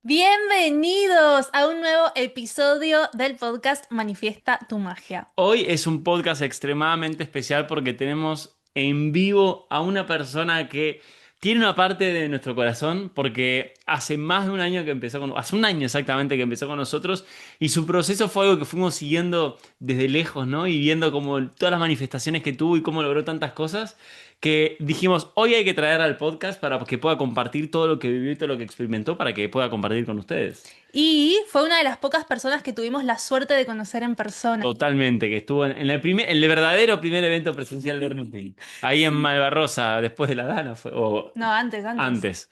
Bienvenidos a un nuevo episodio del podcast Manifiesta tu magia. Hoy es un podcast extremadamente especial porque tenemos en vivo a una persona que tiene una parte de nuestro corazón porque hace más de un año que hace un año exactamente que empezó con nosotros y su proceso fue algo que fuimos siguiendo desde lejos, ¿no? Y viendo como todas las manifestaciones que tuvo y cómo logró tantas cosas que dijimos, hoy hay que traer al podcast para que pueda compartir todo lo que vivió y todo lo que experimentó para que pueda compartir con ustedes. Y fue una de las pocas personas que tuvimos la suerte de conocer en persona. Totalmente, que estuvo en el verdadero primer evento presencial de Running, ahí en Sí. Malvarrosa, después de la Dana, o No, antes. antes.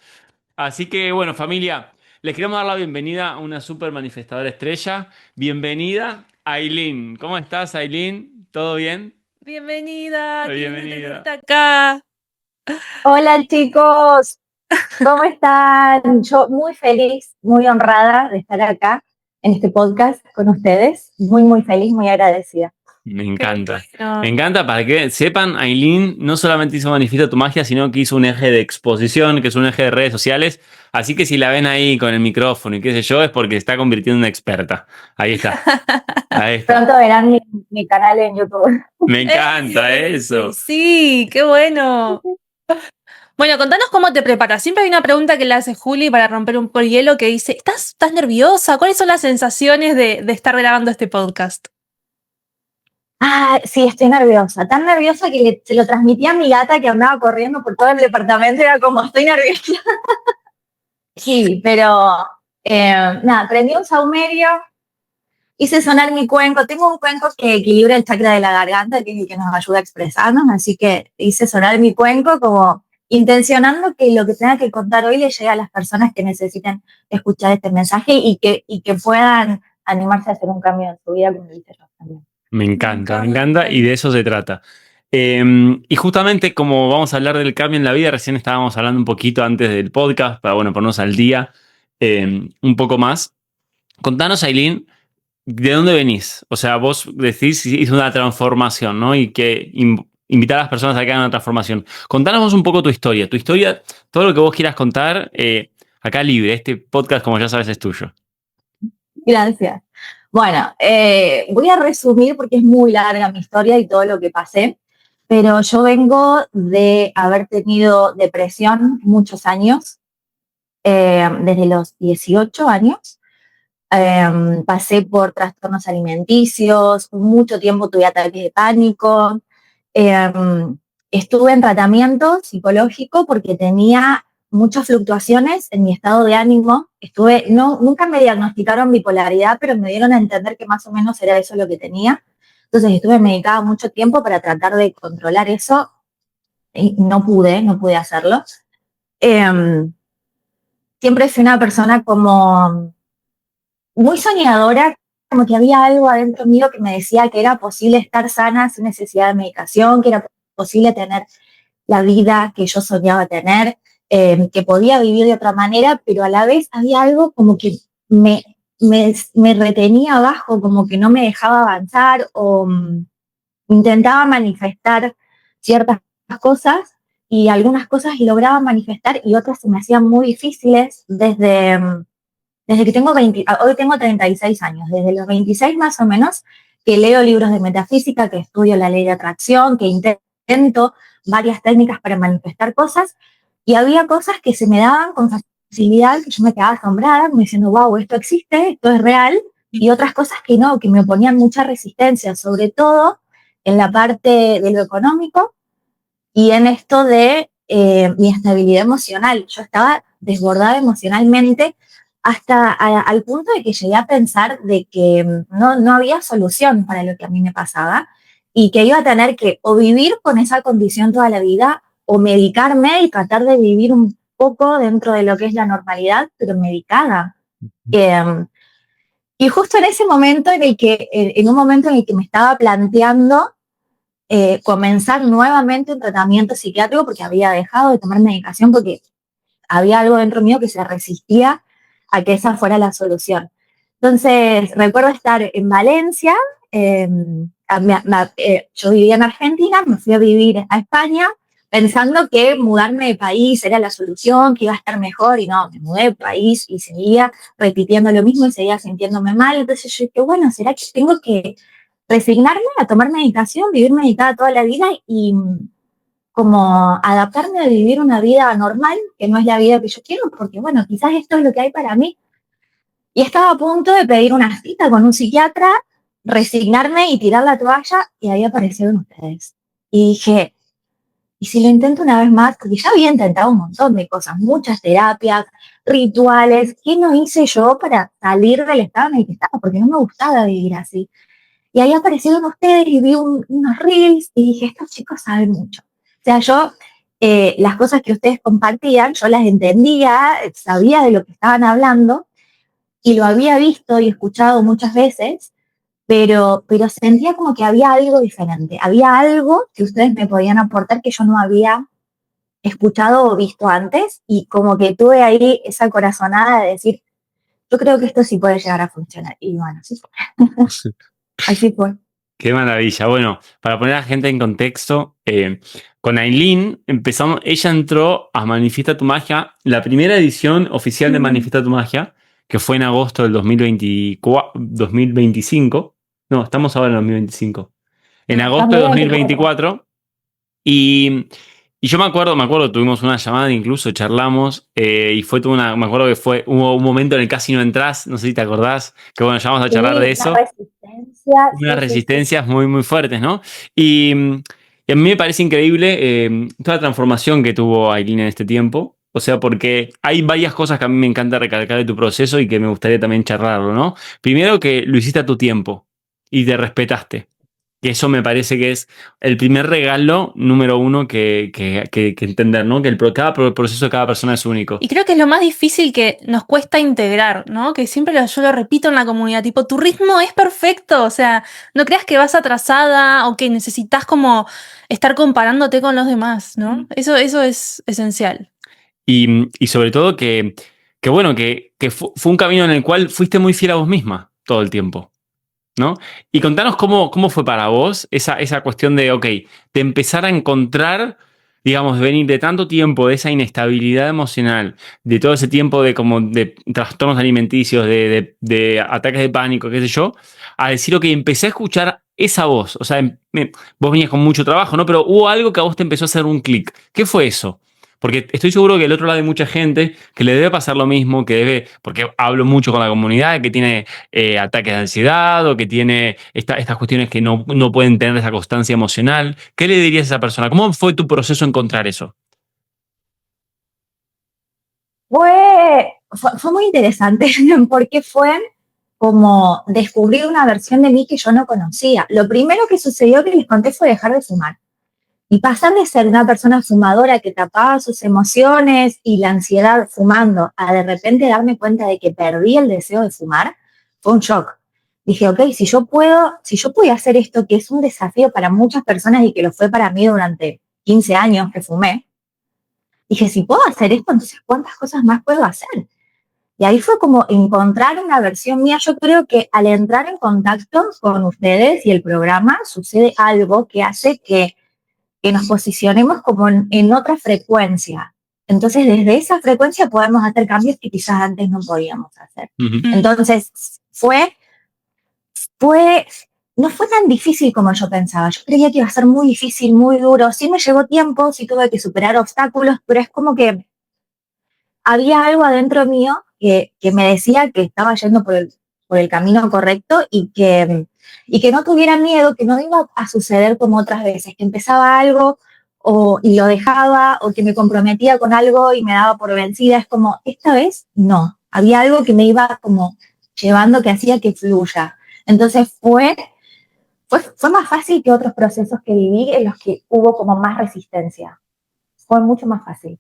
Así que, bueno, familia, les queremos dar la bienvenida a una super manifestadora estrella. Bienvenida, Aileen. ¿Cómo estás, Aileen? ¿Todo bien? Bienvenida, qué lindo tenerte Bienvenida. acá. Hola chicos, ¿cómo están? Yo muy feliz, muy honrada de estar acá en este podcast con ustedes. Muy feliz, muy agradecida. Me Qué encanta. Me bueno. encanta para que sepan, Aileen no solamente hizo Manifiesta tu magia, sino que hizo un eje de exposición, que es un eje de redes sociales. Así que si la ven ahí con el micrófono y qué sé yo, es porque se está convirtiendo en una experta. Ahí está. Ahí está. Pronto verán mi canal en YouTube. Me encanta eso. Sí, qué bueno. Bueno, contanos cómo te preparas. Siempre hay una pregunta que le hace Juli para romper un poco el hielo que dice, ¿estás nerviosa? ¿Cuáles son las sensaciones de estar grabando este podcast? Ah, sí, estoy nerviosa. Tan nerviosa que se lo transmití a mi gata que andaba corriendo por todo el departamento. Era como, estoy nerviosa. Sí, pero nada, prendí un saumerio, hice sonar mi cuenco. Tengo un cuenco que equilibra el chakra de la garganta, que nos ayuda a expresarnos, así que hice sonar mi cuenco como intencionando que lo que tenga que contar hoy le llegue a las personas que necesiten escuchar este mensaje y que puedan animarse a hacer un cambio en su vida, como dice yo también. Me encanta y de eso se trata. Y justamente como vamos a hablar del cambio en la vida, recién estábamos hablando un poquito antes del podcast, para bueno, ponernos al día un poco más. Contanos, Aileen, ¿de dónde venís? O sea, vos decís que hizo una transformación, ¿no? Y que invitar a las personas a que hagan una transformación. Contanos vos un poco tu historia, todo lo que vos quieras contar, acá libre. Este podcast, como ya sabes, es tuyo. Gracias. Bueno, voy a resumir porque es muy larga mi historia y todo lo que pasé, pero yo vengo de haber tenido depresión muchos años, desde los 18 años. Pasé por trastornos alimenticios, mucho tiempo tuve ataques de pánico. Eh, Estuve en tratamiento psicológico porque tenía muchas fluctuaciones en mi estado de ánimo. Nunca me diagnosticaron bipolaridad, pero me dieron a entender que más o menos era eso lo que tenía. Entonces estuve medicada mucho tiempo para tratar de controlar eso y no pude hacerlo. Eh, Siempre fui una persona como muy soñadora, como que había algo adentro mío que me decía que era posible estar sana sin necesidad de medicación, que era posible tener la vida que yo soñaba tener, que podía vivir de otra manera, pero a la vez había algo como que me retenía abajo, como que no me dejaba avanzar o intentaba manifestar ciertas cosas y algunas cosas lograba manifestar y otras se me hacían muy difíciles desde que tengo hoy tengo 36 años, desde los 26 más o menos, que leo libros de metafísica, que estudio la ley de atracción, que intento varias técnicas para manifestar cosas, y había cosas que se me daban con facilidad, que yo me quedaba asombrada, como diciendo, wow, esto existe, esto es real, y otras cosas que no, que me oponían mucha resistencia, sobre todo en la parte de lo económico y en esto de mi estabilidad emocional. Yo estaba desbordada emocionalmente al punto de que llegué a pensar de que no había solución para lo que a mí me pasaba y que iba a tener que o vivir con esa condición toda la vida o medicarme y tratar de vivir un poco dentro de lo que es la normalidad, pero medicada. Eh, y justo en ese momento en un momento en el que me estaba planteando comenzar nuevamente un tratamiento psiquiátrico porque había dejado de tomar medicación porque había algo dentro mío que se resistía a que esa fuera la solución. Entonces, recuerdo estar en Valencia, yo vivía en Argentina, me fui a vivir a España, pensando que mudarme de país era la solución, que iba a estar mejor, y no, me mudé de país y seguía repitiendo lo mismo y seguía sintiéndome mal. Entonces yo dije, bueno, ¿será que tengo que resignarme a tomar medicación, vivir meditada toda la vida y como adaptarme a vivir una vida normal, que no es la vida que yo quiero? Porque bueno, quizás esto es lo que hay para mí. Y estaba a punto de pedir una cita con un psiquiatra, resignarme y tirar la toalla, y ahí aparecieron ustedes. Y dije, ¿y si lo intento una vez más? Porque ya había intentado un montón de cosas, muchas terapias, rituales. ¿Qué no hice yo para salir del estado en el que estaba? Porque no me gustaba vivir así. Y ahí aparecieron ustedes y vi unos reels y dije, estos chicos saben mucho. O sea, yo las cosas que ustedes compartían, yo las entendía, sabía de lo que estaban hablando y lo había visto y escuchado muchas veces, pero sentía como que había algo diferente, había algo que ustedes me podían aportar que yo no había escuchado o visto antes, y como que tuve ahí esa corazonada de decir, yo creo que esto sí puede llegar a funcionar. Y bueno, así fue. Así fue. Qué maravilla. Bueno, para poner a la gente en contexto, con Aileen empezamos, ella entró a Manifiesta tu Magia, la primera edición oficial de Manifiesta tu Magia, que fue en agosto del 2025. No, estamos ahora en 2025. En agosto de 2024. Y yo me acuerdo, tuvimos una llamada, incluso charlamos, y fue toda una, me acuerdo que hubo un momento en el casi no entrás, no sé si te acordás, que bueno, llamamos a charlar de eso. Unas resistencias muy, muy fuertes, ¿no? Y a mí me parece increíble toda la transformación que tuvo Aileen en este tiempo. O sea, porque hay varias cosas que a mí me encanta recalcar de tu proceso y que me gustaría también charlarlo, ¿no? Primero, que lo hiciste a tu tiempo y te respetaste. Y eso me parece que es el primer regalo número uno que entender, ¿no? Que cada proceso de cada persona es único. Y creo que es lo más difícil que nos cuesta integrar, ¿no? Que siempre yo lo repito en la comunidad, tipo, tu ritmo es perfecto, o sea, no creas que vas atrasada o que necesitas como estar comparándote con los demás, ¿no? Eso es esencial. Y sobre todo que bueno, que fue un camino en el cual fuiste muy fiel a vos misma todo el tiempo, ¿no? Y contanos cómo fue para vos esa cuestión de, ok, de empezar a encontrar, digamos, de venir de tanto tiempo, de esa inestabilidad emocional, de todo ese tiempo de trastornos alimenticios, de ataques de pánico, qué sé yo, a decir, ok, empecé a escuchar esa voz. O sea, vos venías con mucho trabajo, ¿no? Pero hubo algo que a vos te empezó a hacer un clic. ¿Qué fue eso? Porque estoy seguro que del otro lado hay mucha gente que le debe pasar lo mismo, porque hablo mucho con la comunidad, que tiene ataques de ansiedad o que tiene estas cuestiones que no pueden tener esa constancia emocional. ¿Qué le dirías a esa persona? ¿Cómo fue tu proceso encontrar eso? Fue muy interesante porque fue como descubrir una versión de mí que yo no conocía. Lo primero que sucedió que les conté fue dejar de fumar. Y pasar de ser una persona fumadora que tapaba sus emociones y la ansiedad fumando a de repente darme cuenta de que perdí el deseo de fumar, fue un shock. Dije, ok, si yo puedo hacer esto, que es un desafío para muchas personas y que lo fue para mí durante 15 años que fumé, dije, si puedo hacer esto, entonces ¿cuántas cosas más puedo hacer? Y ahí fue como encontrar una versión mía. Yo creo que al entrar en contacto con ustedes y el programa, sucede algo que hace que nos posicionemos como en otra frecuencia. Entonces, desde esa frecuencia podemos hacer cambios que quizás antes no podíamos hacer. Entonces, no fue tan difícil como yo pensaba. Yo creía que iba a ser muy difícil, muy duro. Sí me llevó tiempo, sí tuve que superar obstáculos, pero es como que había algo adentro mío que me decía que estaba yendo por el camino correcto y que no tuviera miedo, que no iba a suceder como otras veces, que empezaba algo y lo dejaba, o que me comprometía con algo y me daba por vencida. Es como, esta vez no, había algo que me iba como llevando, que hacía que fluya. Entonces fue más fácil que otros procesos que viví en los que hubo como más resistencia. Fue mucho más fácil.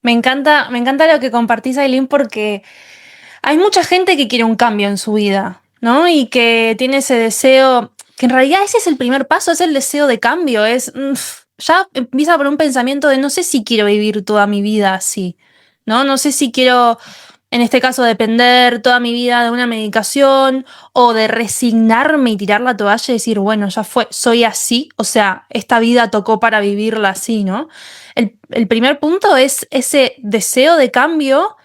Me encanta lo que compartís, Aileen, porque hay mucha gente que quiere un cambio en su vida, ¿no? Y que tiene ese deseo, que en realidad ese es el primer paso, es el deseo de cambio, ya empieza por un pensamiento de no sé si quiero vivir toda mi vida así, ¿no? No sé si quiero en este caso, depender toda mi vida de una medicación o de resignarme y tirar la toalla y decir, bueno, ya fue, soy así, o sea, esta vida tocó para vivirla así, ¿no? El primer punto es ese deseo de cambio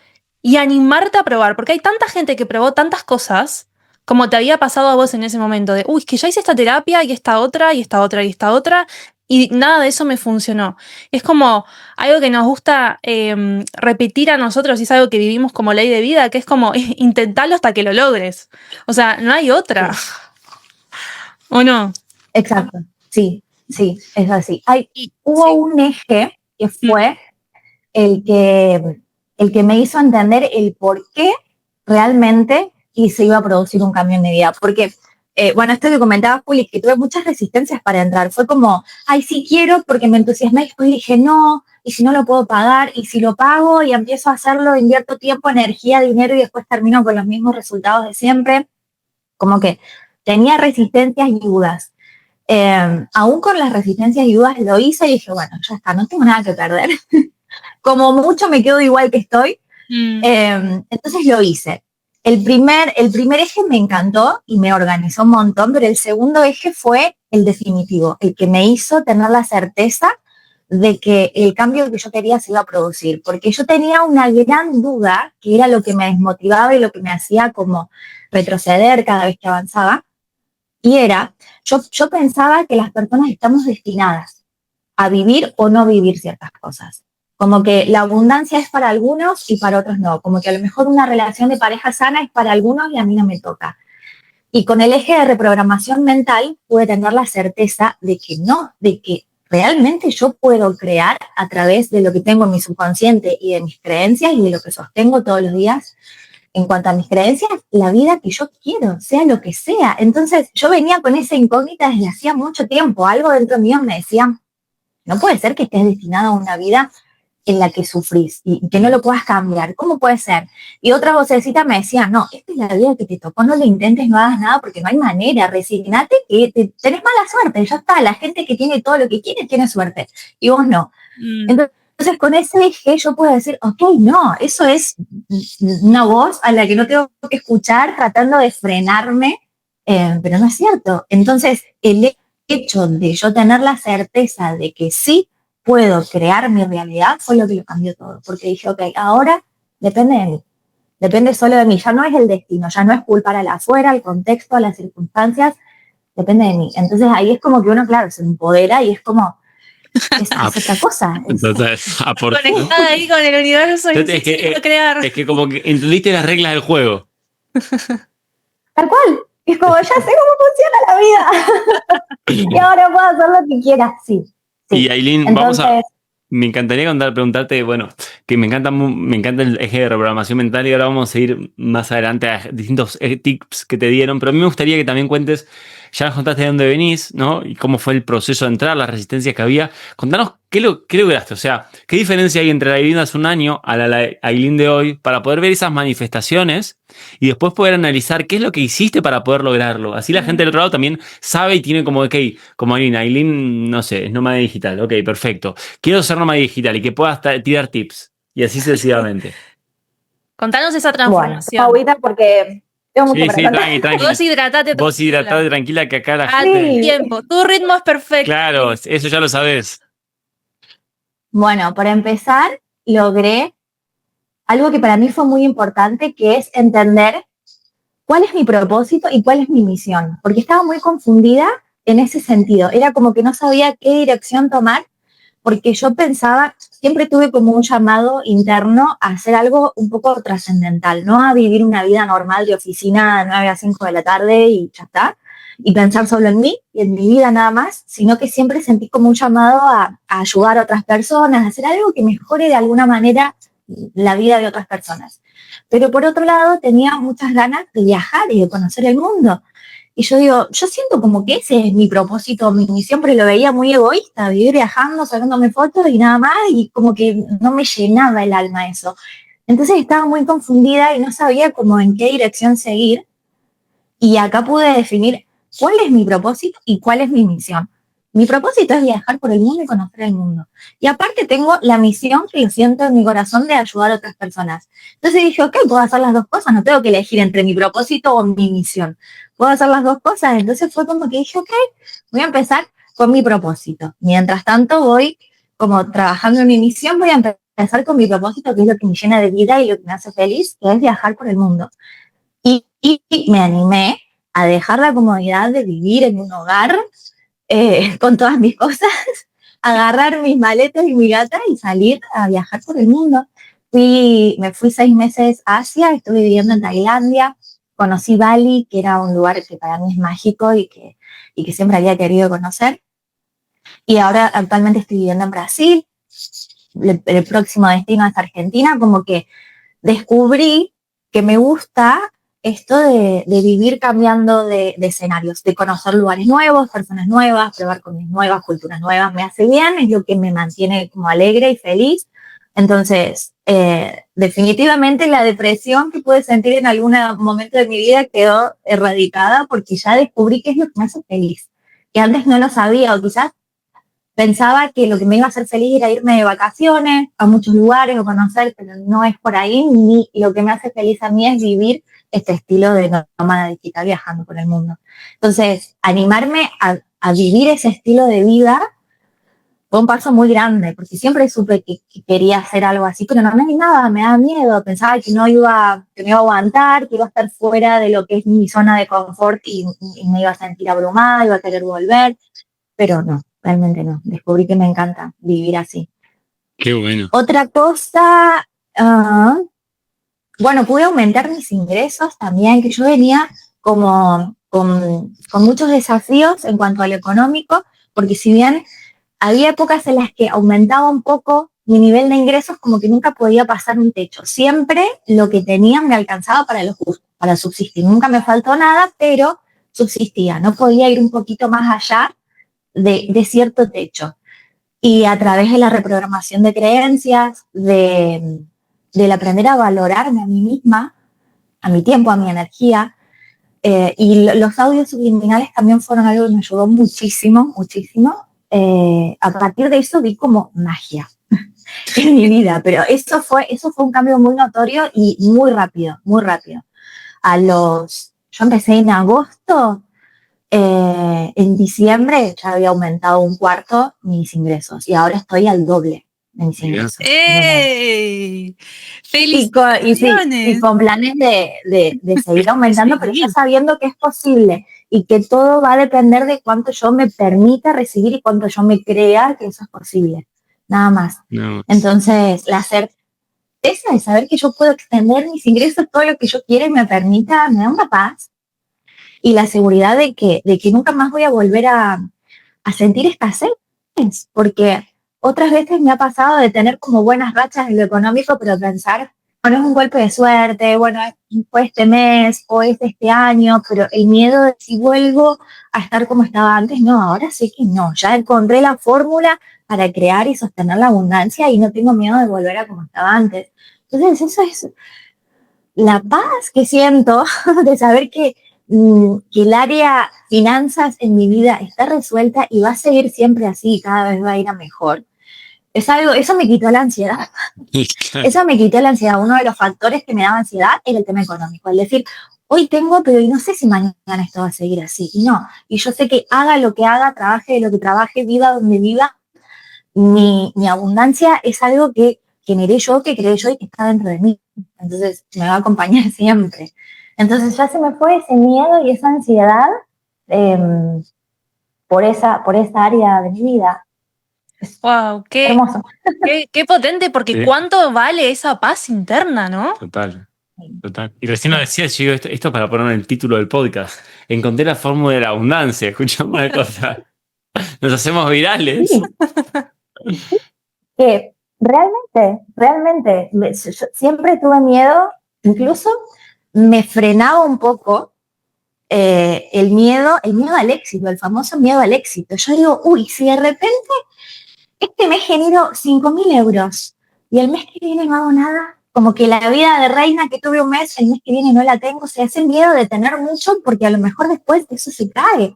y animarte a probar, porque hay tanta gente que probó tantas cosas como te había pasado a vos en ese momento de, uy, es que ya hice esta terapia y esta otra y esta otra y esta otra y nada de eso me funcionó. Es como algo que nos gusta repetir a nosotros y es algo que vivimos como ley de vida, que es como intentarlo hasta que lo logres. O sea, no hay otra. Sí. ¿O no? Exacto, sí, es así. Hubo Sí. un eje que fue el que me hizo entender el por qué realmente y se iba a producir un cambio en mi vida. Porque, bueno, esto que comentaba Juli, que tuve muchas resistencias para entrar. Fue como, ay, sí quiero porque me entusiasmé y después dije, no, y si no lo puedo pagar, y si lo pago y empiezo a hacerlo, invierto tiempo, energía, dinero y después termino con los mismos resultados de siempre. Como que tenía resistencias y dudas. Aún con las resistencias y dudas lo hice y dije, bueno, ya está, no tengo nada que perder. Como mucho me quedo igual que estoy. Entonces lo hice. El primer eje me encantó y me organizó un montón, pero el segundo eje fue el definitivo, el que me hizo tener la certeza de que el cambio que yo quería se iba a producir, porque yo tenía una gran duda, que era lo que me desmotivaba y lo que me hacía como retroceder cada vez que avanzaba, y era, yo pensaba que las personas estamos destinadas a vivir o no vivir ciertas cosas. Como que la abundancia es para algunos y para otros no. Como que a lo mejor una relación de pareja sana es para algunos y a mí no me toca. Y con el eje de reprogramación mental pude tener la certeza de que no, de que realmente yo puedo crear a través de lo que tengo en mi subconsciente y de mis creencias y de lo que sostengo todos los días en cuanto a mis creencias, la vida que yo quiero, sea lo que sea. Entonces yo venía con esa incógnita desde hacía mucho tiempo. Algo dentro mío me decía, no puede ser que estés destinado a una vida en la que sufrís y que no lo puedas cambiar. ¿Cómo puede ser? Y otra vocecita me decía, no, esta es la vida que te tocó, no lo intentes, no hagas nada porque no hay manera, resignate que tenés mala suerte, ya está, la gente que tiene todo lo que quiere tiene suerte y vos no. Entonces con ese eje yo puedo decir, ok, no, eso es una voz a la que no tengo que escuchar tratando de frenarme, pero no es cierto. Entonces el hecho de yo tener la certeza de que sí puedo crear mi realidad fue lo que lo cambió todo, porque dije, ok, ahora depende de mí, depende solo de mí, ya no es el destino, ya no es culpar al afuera, al contexto, a las circunstancias, depende de mí. Entonces ahí es como que uno, claro, se empodera y es como, es otra cosa. Entonces, Conectada ahí con el universo y es que, quiero crear. es que como que entendiste las reglas del juego. Tal cual. Es como, ya sé cómo funciona la vida. Y ahora puedo hacer lo que quiera. Sí. Y Ailín, Entonces, me encantaría preguntarte, bueno, que me encanta el eje de reprogramación mental y ahora vamos a ir más adelante a distintos tips que te dieron, pero a mí me gustaría que también cuentes, ya nos contaste de dónde venís, ¿no? Y cómo fue el proceso de entrar, las resistencias que había. Contanos, ¿qué lograste? O sea, ¿qué diferencia hay entre la Ailín de hace un año a la Ailín de hoy para poder ver esas manifestaciones y después poder analizar qué es lo que hiciste para poder lograrlo? Así la gente del otro lado también sabe y tiene como, ok, como Ailín, no sé, es nómada digital, ok, perfecto. Quiero ser nómada digital y que pueda tirar tips y así sucesivamente. Contanos esa bueno, transformación. agüita porque tengo mucho para contar. Tranqui. Vos hidratate tranquila que acá la gente. Sí. Tiempo. Tu ritmo es perfecto. Claro, eso ya lo sabes. Bueno, para empezar, logré algo que para mí fue muy importante, que es entender cuál es mi propósito y cuál es mi misión, porque estaba muy confundida en ese sentido. Era como que no sabía qué dirección tomar, porque yo pensaba, siempre tuve como un llamado interno a hacer algo un poco trascendental, no a vivir una vida normal de oficina de 9 a 5 de la tarde y ya está, y pensar solo en mí y en mi vida nada más, sino que siempre sentí como un llamado a ayudar a otras personas, a hacer algo que mejore de alguna manera la vida de otras personas. Pero por otro lado tenía muchas ganas de viajar y de conocer el mundo. Y yo digo, yo siento como que ese es mi propósito, mi misión, pero lo veía muy egoísta, vivir viajando, sacándome fotos y nada más, y como que no me llenaba el alma eso. Entonces estaba muy confundida y no sabía como en qué dirección seguir. Y acá pude definir cuál es mi propósito y cuál es mi misión. Mi propósito es viajar por el mundo y conocer el mundo. Y aparte tengo la misión que lo siento en mi corazón de ayudar a otras personas. Entonces dije, ok, puedo hacer las dos cosas, no tengo que elegir entre mi propósito o mi misión. Puedo hacer las dos cosas. Entonces fue como que dije, ok, voy a empezar con mi propósito. Mientras tanto voy como trabajando en mi misión, voy a empezar con mi propósito, que es lo que me llena de vida y lo que me hace feliz, que es viajar por el mundo. Y me animé a dejar la comodidad de vivir en un hogar con todas mis cosas, agarrar mis maletas y mi gata y salir a viajar por el mundo. Me fui 6 meses a Asia, estuve viviendo en Tailandia, conocí Bali, que era un lugar que para mí es mágico y que siempre había querido conocer. Y ahora actualmente estoy viviendo en Brasil, el próximo destino es Argentina, como que descubrí que me gusta esto de vivir cambiando de escenarios, de conocer lugares nuevos, personas nuevas, probar comidas nuevas, culturas nuevas, me hace bien, es lo que me mantiene como alegre y feliz. Entonces, definitivamente la depresión que pude sentir en algún momento de mi vida quedó erradicada porque ya descubrí qué es lo que me hace feliz, que antes no lo sabía o quizás pensaba que lo que me iba a hacer feliz era irme de vacaciones a muchos lugares o conocer, pero no es por ahí, ni lo que me hace feliz a mí es vivir este estilo de nómada digital viajando por el mundo. Entonces, animarme a vivir ese estilo de vida fue un paso muy grande, porque siempre supe que quería hacer algo así, pero no me animaba, me daba miedo, pensaba que no iba a aguantar, que iba a estar fuera de lo que es mi zona de confort y me iba a sentir abrumada, iba a querer volver, pero no, realmente no. Descubrí que me encanta vivir así. Qué bueno. Otra cosa, bueno, pude aumentar mis ingresos también, que yo venía como con muchos desafíos en cuanto a lo económico, porque si bien había épocas en las que aumentaba un poco mi nivel de ingresos, como que nunca podía pasar un techo. Siempre lo que tenía me alcanzaba para lo justo, para subsistir. Nunca me faltó nada, pero subsistía. No podía ir un poquito más allá de cierto techo. Y a través de la reprogramación de creencias, del aprender a valorarme a mí misma, a mi tiempo, a mi energía, y los audios subliminales también fueron algo que me ayudó muchísimo, muchísimo. A partir de eso vi como magia en mi vida, pero eso fue un cambio muy notorio y muy rápido, muy rápido. Yo empecé en agosto, en diciembre ya había aumentado un cuarto mis ingresos y ahora estoy al doble de mis ingresos. ¡Ey! Y ¡Felicitaciones! con planes de seguir aumentando, pero ya sabiendo que es posible y que todo va a depender de cuánto yo me permita recibir y cuánto yo me crea que eso es posible. Nada más. No. Entonces, la certeza de saber que yo puedo extender mis ingresos todo lo que yo quiera y me permita, me da una paz. Y la seguridad de que nunca más voy a volver a sentir escasez, porque otras veces me ha pasado de tener como buenas rachas en lo económico, pero pensar, bueno, es un golpe de suerte, bueno, fue este mes o es este año, pero el miedo de si vuelvo a estar como estaba antes, no, ahora sé que no, ya encontré la fórmula para crear y sostener la abundancia y no tengo miedo de volver a como estaba antes. Entonces, eso es la paz que siento de saber que el área finanzas en mi vida está resuelta y va a seguir siempre así, cada vez va a ir a mejor. Es algo, eso me quitó la ansiedad. Eso me quitó la ansiedad. Uno de los factores que me daba ansiedad era el tema económico. Es decir, hoy tengo, pero no sé si mañana esto va a seguir así. Y no. Y yo sé que haga lo que haga, trabaje de lo que trabaje, viva donde viva, mi abundancia es algo que generé yo, que creé yo y que está dentro de mí. Entonces me va a acompañar siempre. Entonces ya se me fue ese miedo y esa ansiedad por esa área de mi vida. Wow, Hermoso. qué potente, porque Sí. cuánto vale esa paz interna, ¿no? Total. Y recién lo decías, yo digo, esto es para poner en el título del podcast. Encontré la fórmula de la abundancia. Escuchamos una cosa. Nos hacemos virales. Sí. Que realmente, yo siempre tuve miedo, incluso me frenaba un poco el miedo al éxito, el famoso miedo al éxito. Yo digo, uy, si de repente este mes genero 5.000 euros y el mes que viene no hago nada, como que la vida de reina que tuve un mes, el mes que viene no la tengo, se hace el miedo de tener mucho porque a lo mejor después eso se cae.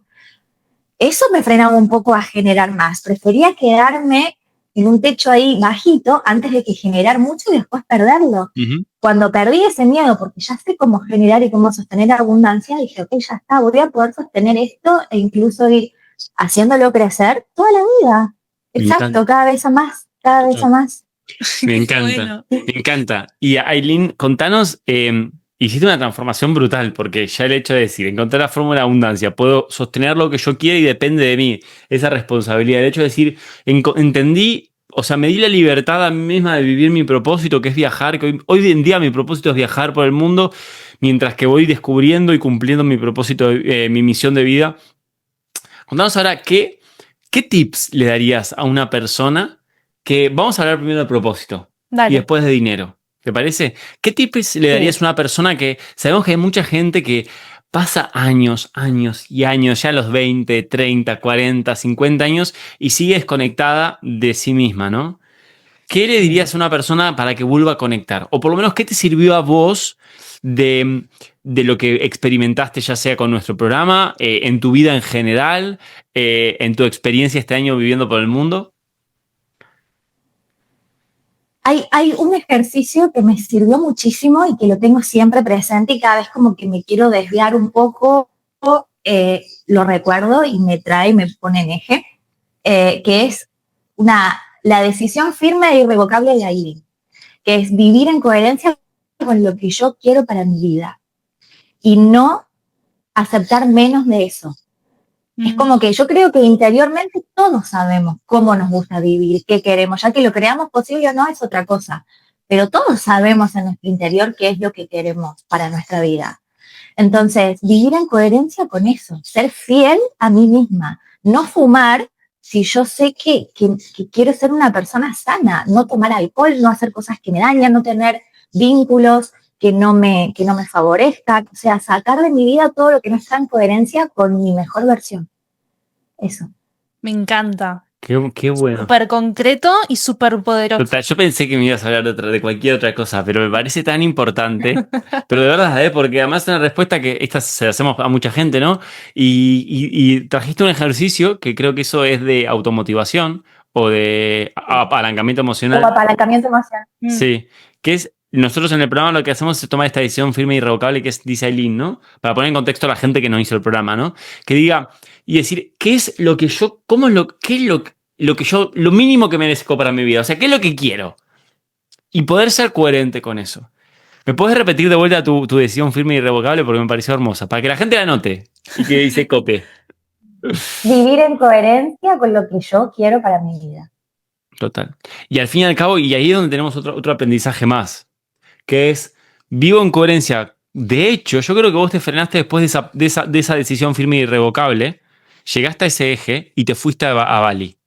eso me frenaba un poco a generar más. Prefería quedarme en un techo ahí bajito antes de que generar mucho y después perderlo. Ujú. Cuando perdí ese miedo, porque ya sé cómo generar y cómo sostener abundancia, dije, ok, ya está, voy a poder sostener esto e incluso ir haciéndolo crecer toda la vida. Me Exacto, encanta. cada vez a más, cada vez a más. Me Qué encanta, bueno. me encanta. Y Aileen, contanos, hiciste una transformación brutal, porque ya el hecho de decir, encontrar la fórmula de abundancia, puedo sostener lo que yo quiera y depende de mí, esa responsabilidad. El hecho de decir, entendí, o sea, me di la libertad a mí misma de vivir mi propósito, que es viajar, que hoy en día mi propósito es viajar por el mundo, mientras que voy descubriendo y cumpliendo mi propósito, mi misión de vida. Contanos ahora, ¿qué tips le darías a una persona que, vamos a hablar primero de propósito y Dale. después de dinero? ¿Te parece? ¿Qué tips le darías a una persona que, sabemos que hay mucha gente que pasa años, años y años, ya a los 20, 30, 40, 50 años y sigue desconectada de sí misma, ¿no? ¿Qué le dirías a una persona para que vuelva a conectar? O por lo menos, ¿qué te sirvió a vos de lo que experimentaste, ya sea con nuestro programa, en tu vida en general, en tu experiencia este año viviendo por el mundo? Hay un ejercicio que me sirvió muchísimo y que lo tengo siempre presente y cada vez como que me quiero desviar un poco, lo recuerdo y me trae, me pone en eje, que es la decisión firme e irrevocable de Aileen, que es vivir en coherencia con lo que yo quiero para mi vida y no aceptar menos de eso. Es como que yo creo que interiormente todos sabemos cómo nos gusta vivir, qué queremos, ya que lo creamos posible o no es otra cosa, pero todos sabemos en nuestro interior qué es lo que queremos para nuestra vida. Entonces, vivir en coherencia con eso, ser fiel a mí misma, no fumar si yo sé que quiero ser una persona sana, no tomar alcohol, no hacer cosas que me dañan, no tener vínculos que no me favorezca, o sea, sacar de mi vida todo lo que no está en coherencia con mi mejor versión. Eso. Me encanta. Qué bueno. Súper concreto y súper poderoso. Total, yo pensé que me ibas a hablar de cualquier otra cosa, pero me parece tan importante. Pero de verdad, porque además es una respuesta que esta se la hacemos a mucha gente, ¿no? Y trajiste un ejercicio que creo que eso es de automotivación o de apalancamiento emocional. Como apalancamiento emocional. Sí, que es, nosotros en el programa lo que hacemos es tomar esta decisión firme e irrevocable que es, dice Aileen, ¿no? Para poner en contexto a la gente que no hizo el programa, ¿no? Que diga y decir, ¿qué es lo que yo, cómo es qué es lo que yo, lo mínimo que merezco para mi vida? O sea, ¿qué es lo que quiero? Y poder ser coherente con eso. ¿Me puedes repetir de vuelta tu decisión firme e irrevocable? Porque me pareció hermosa, para que la gente la note y que dice cope. Vivir en coherencia con lo que yo quiero para mi vida. Total. Y al fin y al cabo, y ahí es donde tenemos otro aprendizaje más, que es, vivo en coherencia. De hecho, yo creo que vos te frenaste después de esa decisión firme e irrevocable, llegaste a ese eje y te fuiste a Bali.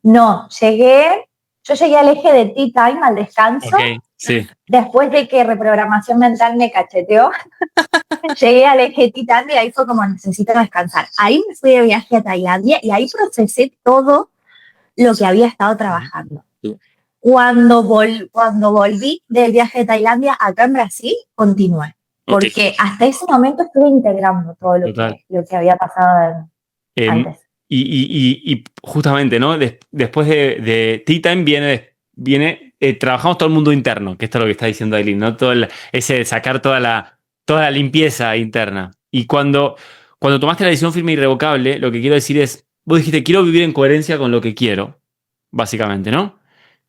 No, yo llegué al eje de tea time, al descanso, Ok, sí. después de que reprogramación mental me cacheteó, llegué al eje tea time y ahí fue como necesito descansar. Ahí me fui de viaje a Tailandia y ahí procesé todo lo que había estado trabajando. Cuando volví del viaje de Tailandia acá en Brasil, continué. Porque hasta ese momento estuve integrando todo lo que había pasado antes. Y justamente, ¿no? Después de Tea Time viene trabajamos todo el mundo interno, que esto es lo que está diciendo Aileen, ¿no? Ese sacar toda la limpieza interna. Y cuando tomaste la decisión firme e irrevocable, lo que quiero decir es, vos dijiste, quiero vivir en coherencia con lo que quiero, básicamente, ¿no?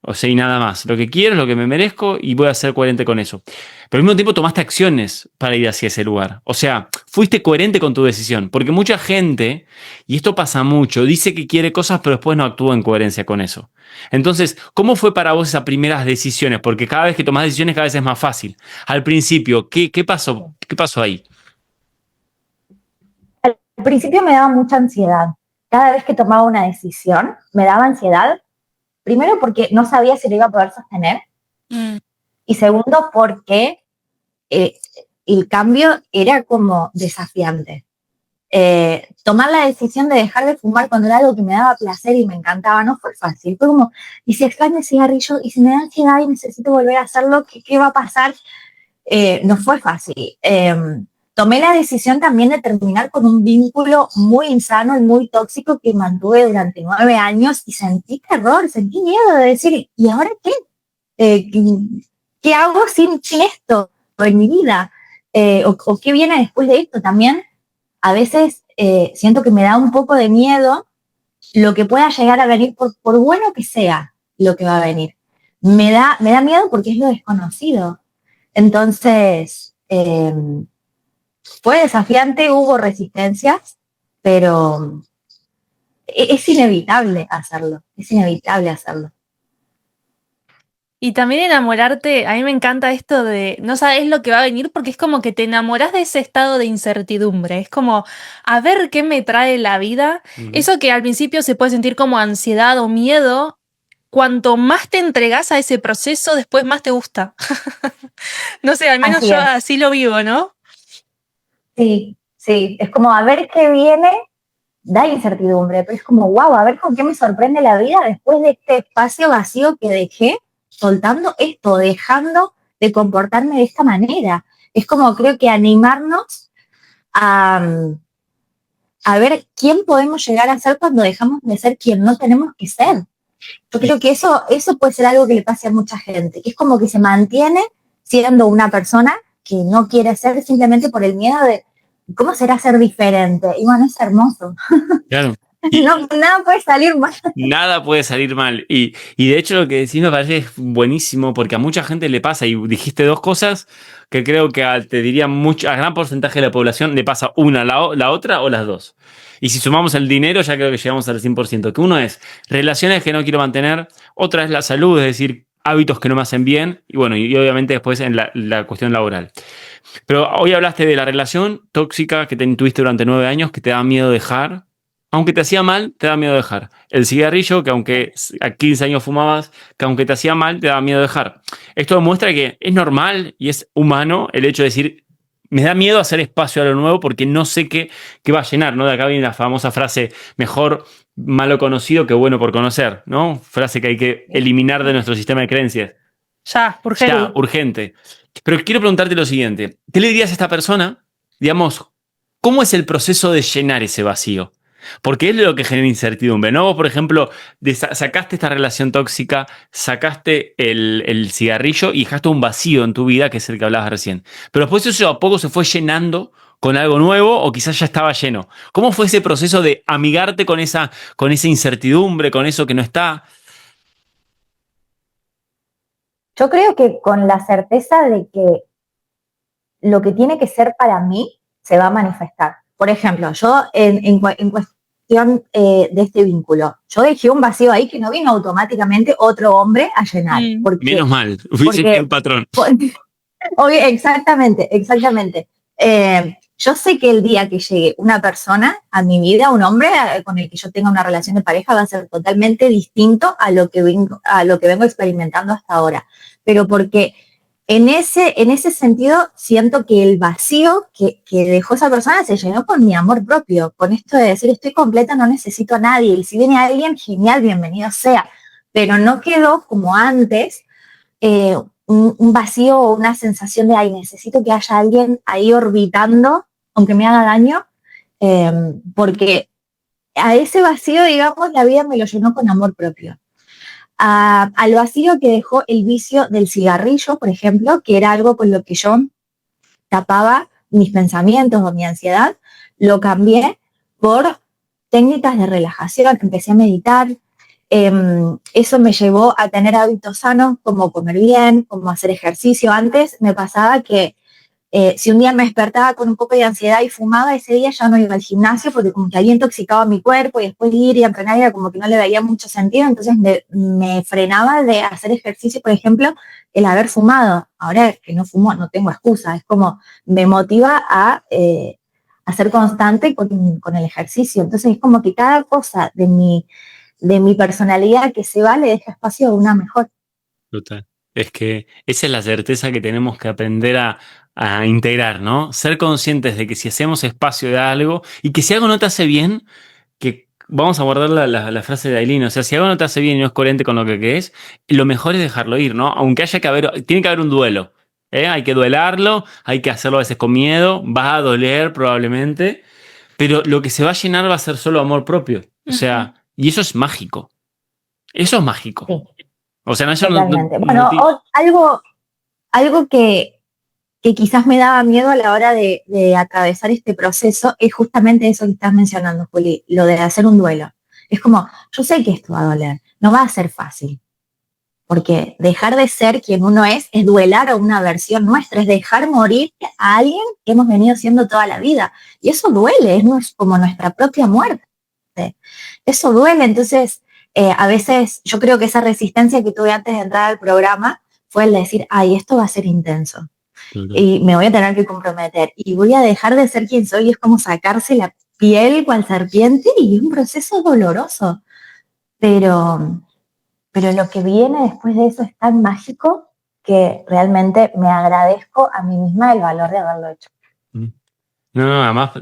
O sea, y nada más. Lo que quiero es lo que me merezco y voy a ser coherente con eso. Pero al mismo tiempo tomaste acciones para ir hacia ese lugar. O sea, fuiste coherente con tu decisión. Porque mucha gente, y esto pasa mucho, dice que quiere cosas pero después no actúa en coherencia con eso. Entonces, ¿cómo fue para vos esas primeras decisiones? Porque cada vez que tomás decisiones cada vez es más fácil. Al principio, ¿qué pasó? ¿Qué pasó ahí? Al principio me daba mucha ansiedad. Cada vez que tomaba una decisión, me daba ansiedad. Primero porque no sabía si lo iba a poder sostener. Y segundo porque el cambio era como desafiante. Tomar la decisión de dejar de fumar cuando era algo que me daba placer y me encantaba no fue fácil. Fue como, y si extraño el cigarrillo, y si me da ansiedad y necesito volver a hacerlo, ¿qué va a pasar? No fue fácil. tomé la decisión también de terminar con un vínculo muy insano y muy tóxico que mantuve durante 9 años y sentí terror, sentí miedo de decir, ¿y ahora qué? ¿Qué hago sin esto en mi vida? ¿O qué viene después de esto? También a veces siento que me da un poco de miedo lo que pueda llegar a venir, por bueno que sea lo que va a venir. Me da miedo porque es lo desconocido. Entonces, fue desafiante, hubo resistencias, pero es inevitable hacerlo, es inevitable hacerlo. Y también enamorarte, a mí me encanta esto de no sabes lo que va a venir porque es como que te enamoras de ese estado de incertidumbre. Es como a ver qué me trae la vida. Eso que al principio se puede sentir como ansiedad o miedo, cuanto más te entregas a ese proceso, después más te gusta. No sé, al menos yo así lo vivo, ¿no? Sí, es como a ver qué viene, da incertidumbre, pero es como, wow, a ver con qué me sorprende la vida después de este espacio vacío que dejé, soltando esto, dejando de comportarme de esta manera. Es como, creo que animarnos a ver quién podemos llegar a ser cuando dejamos de ser quien no tenemos que ser. Yo creo que eso puede ser algo que le pase a mucha gente, que es como que se mantiene siendo una persona que no quiere ser simplemente por el miedo de cómo será ser diferente. Y bueno, es hermoso. Claro. No, nada puede salir mal. Nada puede salir mal. Y de hecho lo que decís me parece buenísimo porque a mucha gente le pasa, y dijiste dos cosas que creo que te diría a gran porcentaje de la población le pasa una, la otra o las dos. Y si sumamos el dinero ya creo que llegamos al 100%. Que uno es relaciones que no quiero mantener, otra es la salud, es decir, hábitos que no me hacen bien y bueno, y obviamente después en la cuestión laboral. Pero hoy hablaste de la relación tóxica que tuviste durante 9 años que te da miedo dejar. Aunque te hacía mal, te da miedo dejar. El cigarrillo, que aunque a 15 años fumabas, que aunque te hacía mal, te da miedo dejar. Esto demuestra que es normal y es humano el hecho de decir, me da miedo hacer espacio a lo nuevo porque no sé qué va a llenar, ¿no? De acá viene la famosa frase, mejor malo conocido que bueno por conocer, ¿no? Frase que hay que eliminar de nuestro sistema de creencias. Ya, urgente. Ya, urgente. Pero quiero preguntarte lo siguiente. ¿Qué le dirías a esta persona? Digamos, ¿cómo es el proceso de llenar ese vacío? Porque es lo que genera incertidumbre, ¿no? Vos, por ejemplo, sacaste esta relación tóxica, sacaste el cigarrillo y dejaste un vacío en tu vida, que es el que hablabas recién. Pero después eso a poco se fue llenando con algo nuevo o quizás ya estaba lleno. ¿Cómo fue ese proceso de amigarte con esa incertidumbre, con eso que no está? Yo creo que con la certeza de que lo que tiene que ser para mí se va a manifestar. Por ejemplo, yo en cuestión de este vínculo, yo dejé un vacío ahí que no vino automáticamente otro hombre a llenar. Menos mal, hubiese el patrón. Exactamente. Yo sé que el día que llegue una persona a mi vida, un hombre con el que yo tenga una relación de pareja, va a ser totalmente distinto a lo que vengo experimentando hasta ahora. Pero porque en ese sentido siento que el vacío que dejó esa persona se llenó con mi amor propio, con esto de decir estoy completa, no necesito a nadie, y si viene alguien, genial, bienvenido sea, pero no quedó como antes un vacío o una sensación de ay, necesito que haya alguien ahí orbitando, aunque me haga daño, porque a ese vacío, digamos, la vida me lo llenó con amor propio. Al vacío que dejó el vicio del cigarrillo, por ejemplo, que era algo con lo que yo tapaba mis pensamientos o mi ansiedad, lo cambié por técnicas de relajación, empecé a meditar. Eso me llevó a tener hábitos sanos como comer bien, como hacer ejercicio. Antes me pasaba que si un día me despertaba con un poco de ansiedad y fumaba, ese día ya no iba al gimnasio porque como que había intoxicado mi cuerpo y después ir y entrenar era como que no le veía mucho sentido, entonces me frenaba de hacer ejercicio, por ejemplo, el haber fumado. Ahora que no fumo, no tengo excusa, es como me motiva a ser constante con el ejercicio. Entonces es como que cada cosa de mi personalidad que se va le deja espacio a una mejor. Total. Es que esa es la certeza que tenemos que aprender a integrar, ¿no? Ser conscientes de que si hacemos espacio de algo y que si algo no te hace bien, que vamos a guardar la frase de Aileen, o sea, si algo no te hace bien y no es coherente con lo que es, lo mejor es dejarlo ir, ¿no? Aunque tiene que haber un duelo. Hay que duelarlo, hay que hacerlo a veces con miedo, va a doler probablemente, pero lo que se va a llenar va a ser solo amor propio. O sea, y eso es mágico. Eso es mágico. Sí, O sea, eso totalmente. no Bueno, algo que quizás me daba miedo a la hora de atravesar este proceso es justamente eso que estás mencionando, Juli, lo de hacer un duelo. Es como, yo sé que esto va a doler, no va a ser fácil, porque dejar de ser quien uno es duelar a una versión nuestra, es dejar morir a alguien que hemos venido siendo toda la vida. Y eso duele, es como nuestra propia muerte. Eso duele, entonces a veces yo creo que esa resistencia que tuve antes de entrar al programa fue el decir, ay, esto va a ser intenso y me voy a tener que comprometer y voy a dejar de ser quien soy, y es como sacarse la piel cual serpiente y es un proceso doloroso, pero, pero lo que viene después de eso es tan mágico que realmente me agradezco a mí misma el valor de haberlo hecho. No, además,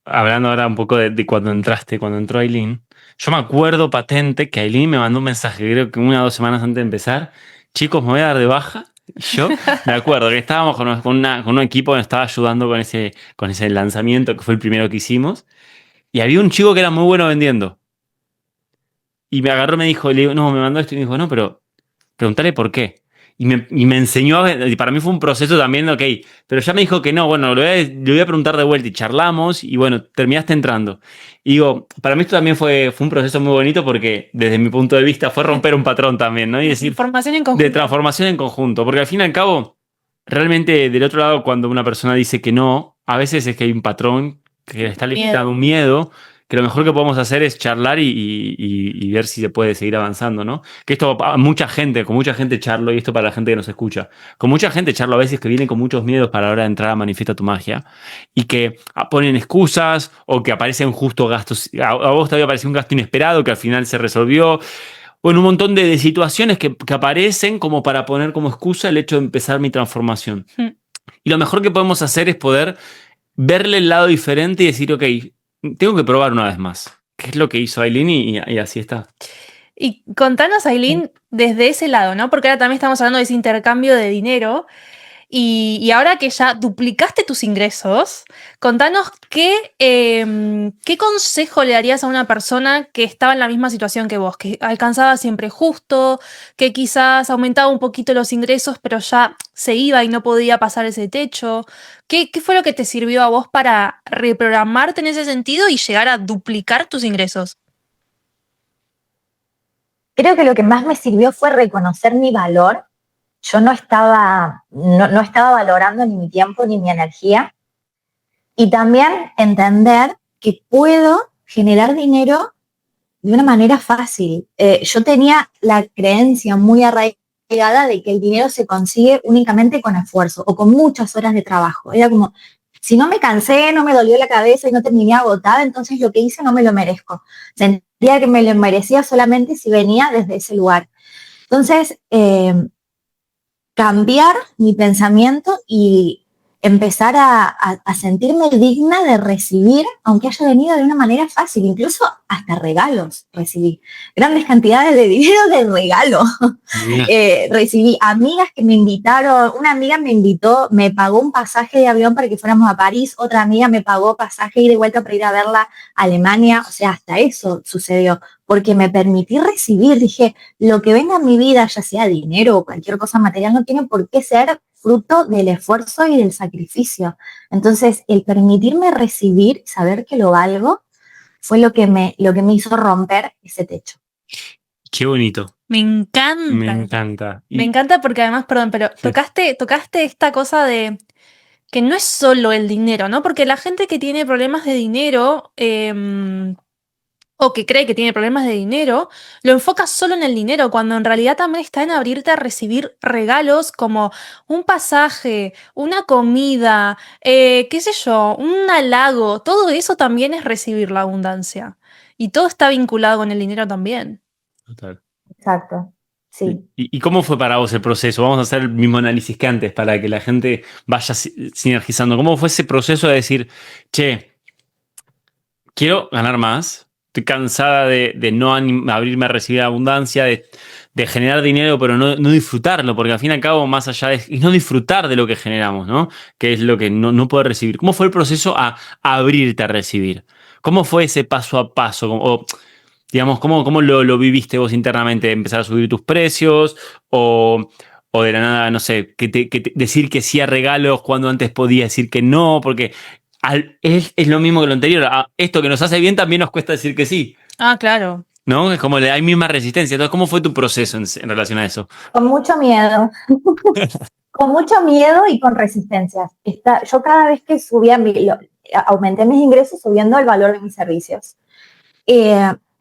hablando ahora un poco de cuando entró Aileen, yo me acuerdo patente que Aileen me mandó un mensaje, creo que 1 o 2 semanas antes de empezar, chicos, me voy a dar de baja. Y yo me acuerdo que estábamos con un equipo que nos estaba ayudando con ese lanzamiento, que fue el primero que hicimos, y había un chico que era muy bueno vendiendo. Y me agarró y me dijo, le digo, no, me mandó esto, y me dijo, no, pero preguntale por qué. Y me enseñó, y para mí fue un proceso también, ok, pero ya me dijo que no, bueno, le voy a preguntar de vuelta y charlamos y bueno, terminaste entrando. Y digo, para mí esto también fue un proceso muy bonito porque desde mi punto de vista fue romper un patrón también, ¿no? Y decir, Formación en conjunto. de transformación en conjunto, porque al fin y al cabo, realmente del otro lado, cuando una persona dice que no, a veces es que hay un patrón que le está limitando un miedo, que lo mejor que podemos hacer es charlar y ver si se puede seguir avanzando, ¿no? Que esto con mucha gente charlo, y esto para la gente que nos escucha, con mucha gente charlo a veces que viene con muchos miedos para la hora de entrar a Manifiesta tu Magia, y que ponen excusas o que aparecen justo gastos, a vos te había aparecido un gasto inesperado que al final se resolvió, o en un montón de situaciones que aparecen como para poner como excusa el hecho de empezar mi transformación. Y lo mejor que podemos hacer es poder verle el lado diferente y decir, ok, tengo que probar una vez más. ¿Qué es lo que hizo Aileen? Y así está. Y contanos, Aileen, desde ese lado, ¿no? Porque ahora también estamos hablando de ese intercambio de dinero. Y ahora que ya duplicaste tus ingresos, contanos qué consejo le darías a una persona que estaba en la misma situación que vos, que alcanzaba siempre justo, que quizás aumentaba un poquito los ingresos, pero ya se iba y no podía pasar ese techo. ¿Qué fue lo que te sirvió a vos para reprogramarte en ese sentido y llegar a duplicar tus ingresos? Creo que lo que más me sirvió fue reconocer mi valor. Yo no estaba valorando ni mi tiempo ni mi energía. Y también entender que puedo generar dinero de una manera fácil. Yo tenía la creencia muy arraigada de que el dinero se consigue únicamente con esfuerzo o con muchas horas de trabajo. Era como, si no me cansé, no me dolió la cabeza y no terminé agotada, entonces lo que hice no me lo merezco. Sentía que me lo merecía solamente si venía desde ese lugar. Entonces, cambiar mi pensamiento y empezar a sentirme digna de recibir, aunque haya venido de una manera fácil, incluso hasta regalos recibí, grandes cantidades de dinero de regalo. Recibí amigas que me invitaron, una amiga me invitó, me pagó un pasaje de avión para que fuéramos a París, otra amiga me pagó pasaje y de vuelta para ir a verla a Alemania, o sea, hasta eso sucedió, porque me permití recibir, dije, lo que venga en mi vida, ya sea dinero o cualquier cosa material, no tiene por qué ser fruto del esfuerzo y del sacrificio. Entonces, el permitirme recibir, saber que lo valgo, fue lo que me hizo romper ese techo. Qué bonito. Me encanta. Me encanta. Me encanta porque además, perdón, pero Sí. tocaste esta cosa de que no es solo el dinero, ¿no? Porque la gente que tiene problemas de dinero, o que cree que tiene problemas de dinero, lo enfoca solo en el dinero, cuando en realidad también está en abrirte a recibir regalos como un pasaje, una comida, qué sé yo, un halago. Todo eso también es recibir la abundancia. Y todo está vinculado con el dinero también. Total. Exacto, sí. ¿Y cómo fue para vos el proceso? Vamos a hacer el mismo análisis que antes para que la gente vaya sinergizando. ¿Cómo fue ese proceso de decir, che, quiero ganar más? Estoy cansada de no abrirme a recibir abundancia, de de generar dinero, pero no disfrutarlo, porque al fin y al cabo, más allá de... Y no disfrutar de lo que generamos, ¿no? Que es lo que no poder recibir. ¿Cómo fue el proceso a abrirte a recibir? ¿Cómo fue ese paso a paso? O, digamos, ¿cómo lo viviste vos internamente? ¿Empezar a subir tus precios? ¿O de la nada, no sé, decir que sí a regalos cuando antes podía decir que no? Porque es lo mismo que lo anterior. Esto que nos hace bien también nos cuesta decir que sí. Ah, claro. ¿No? Es como hay misma resistencia. Entonces, ¿cómo fue tu proceso en relación a eso? Con mucho miedo. Con mucho miedo y con resistencias. Yo cada vez que aumenté mis ingresos subiendo el valor de mis servicios.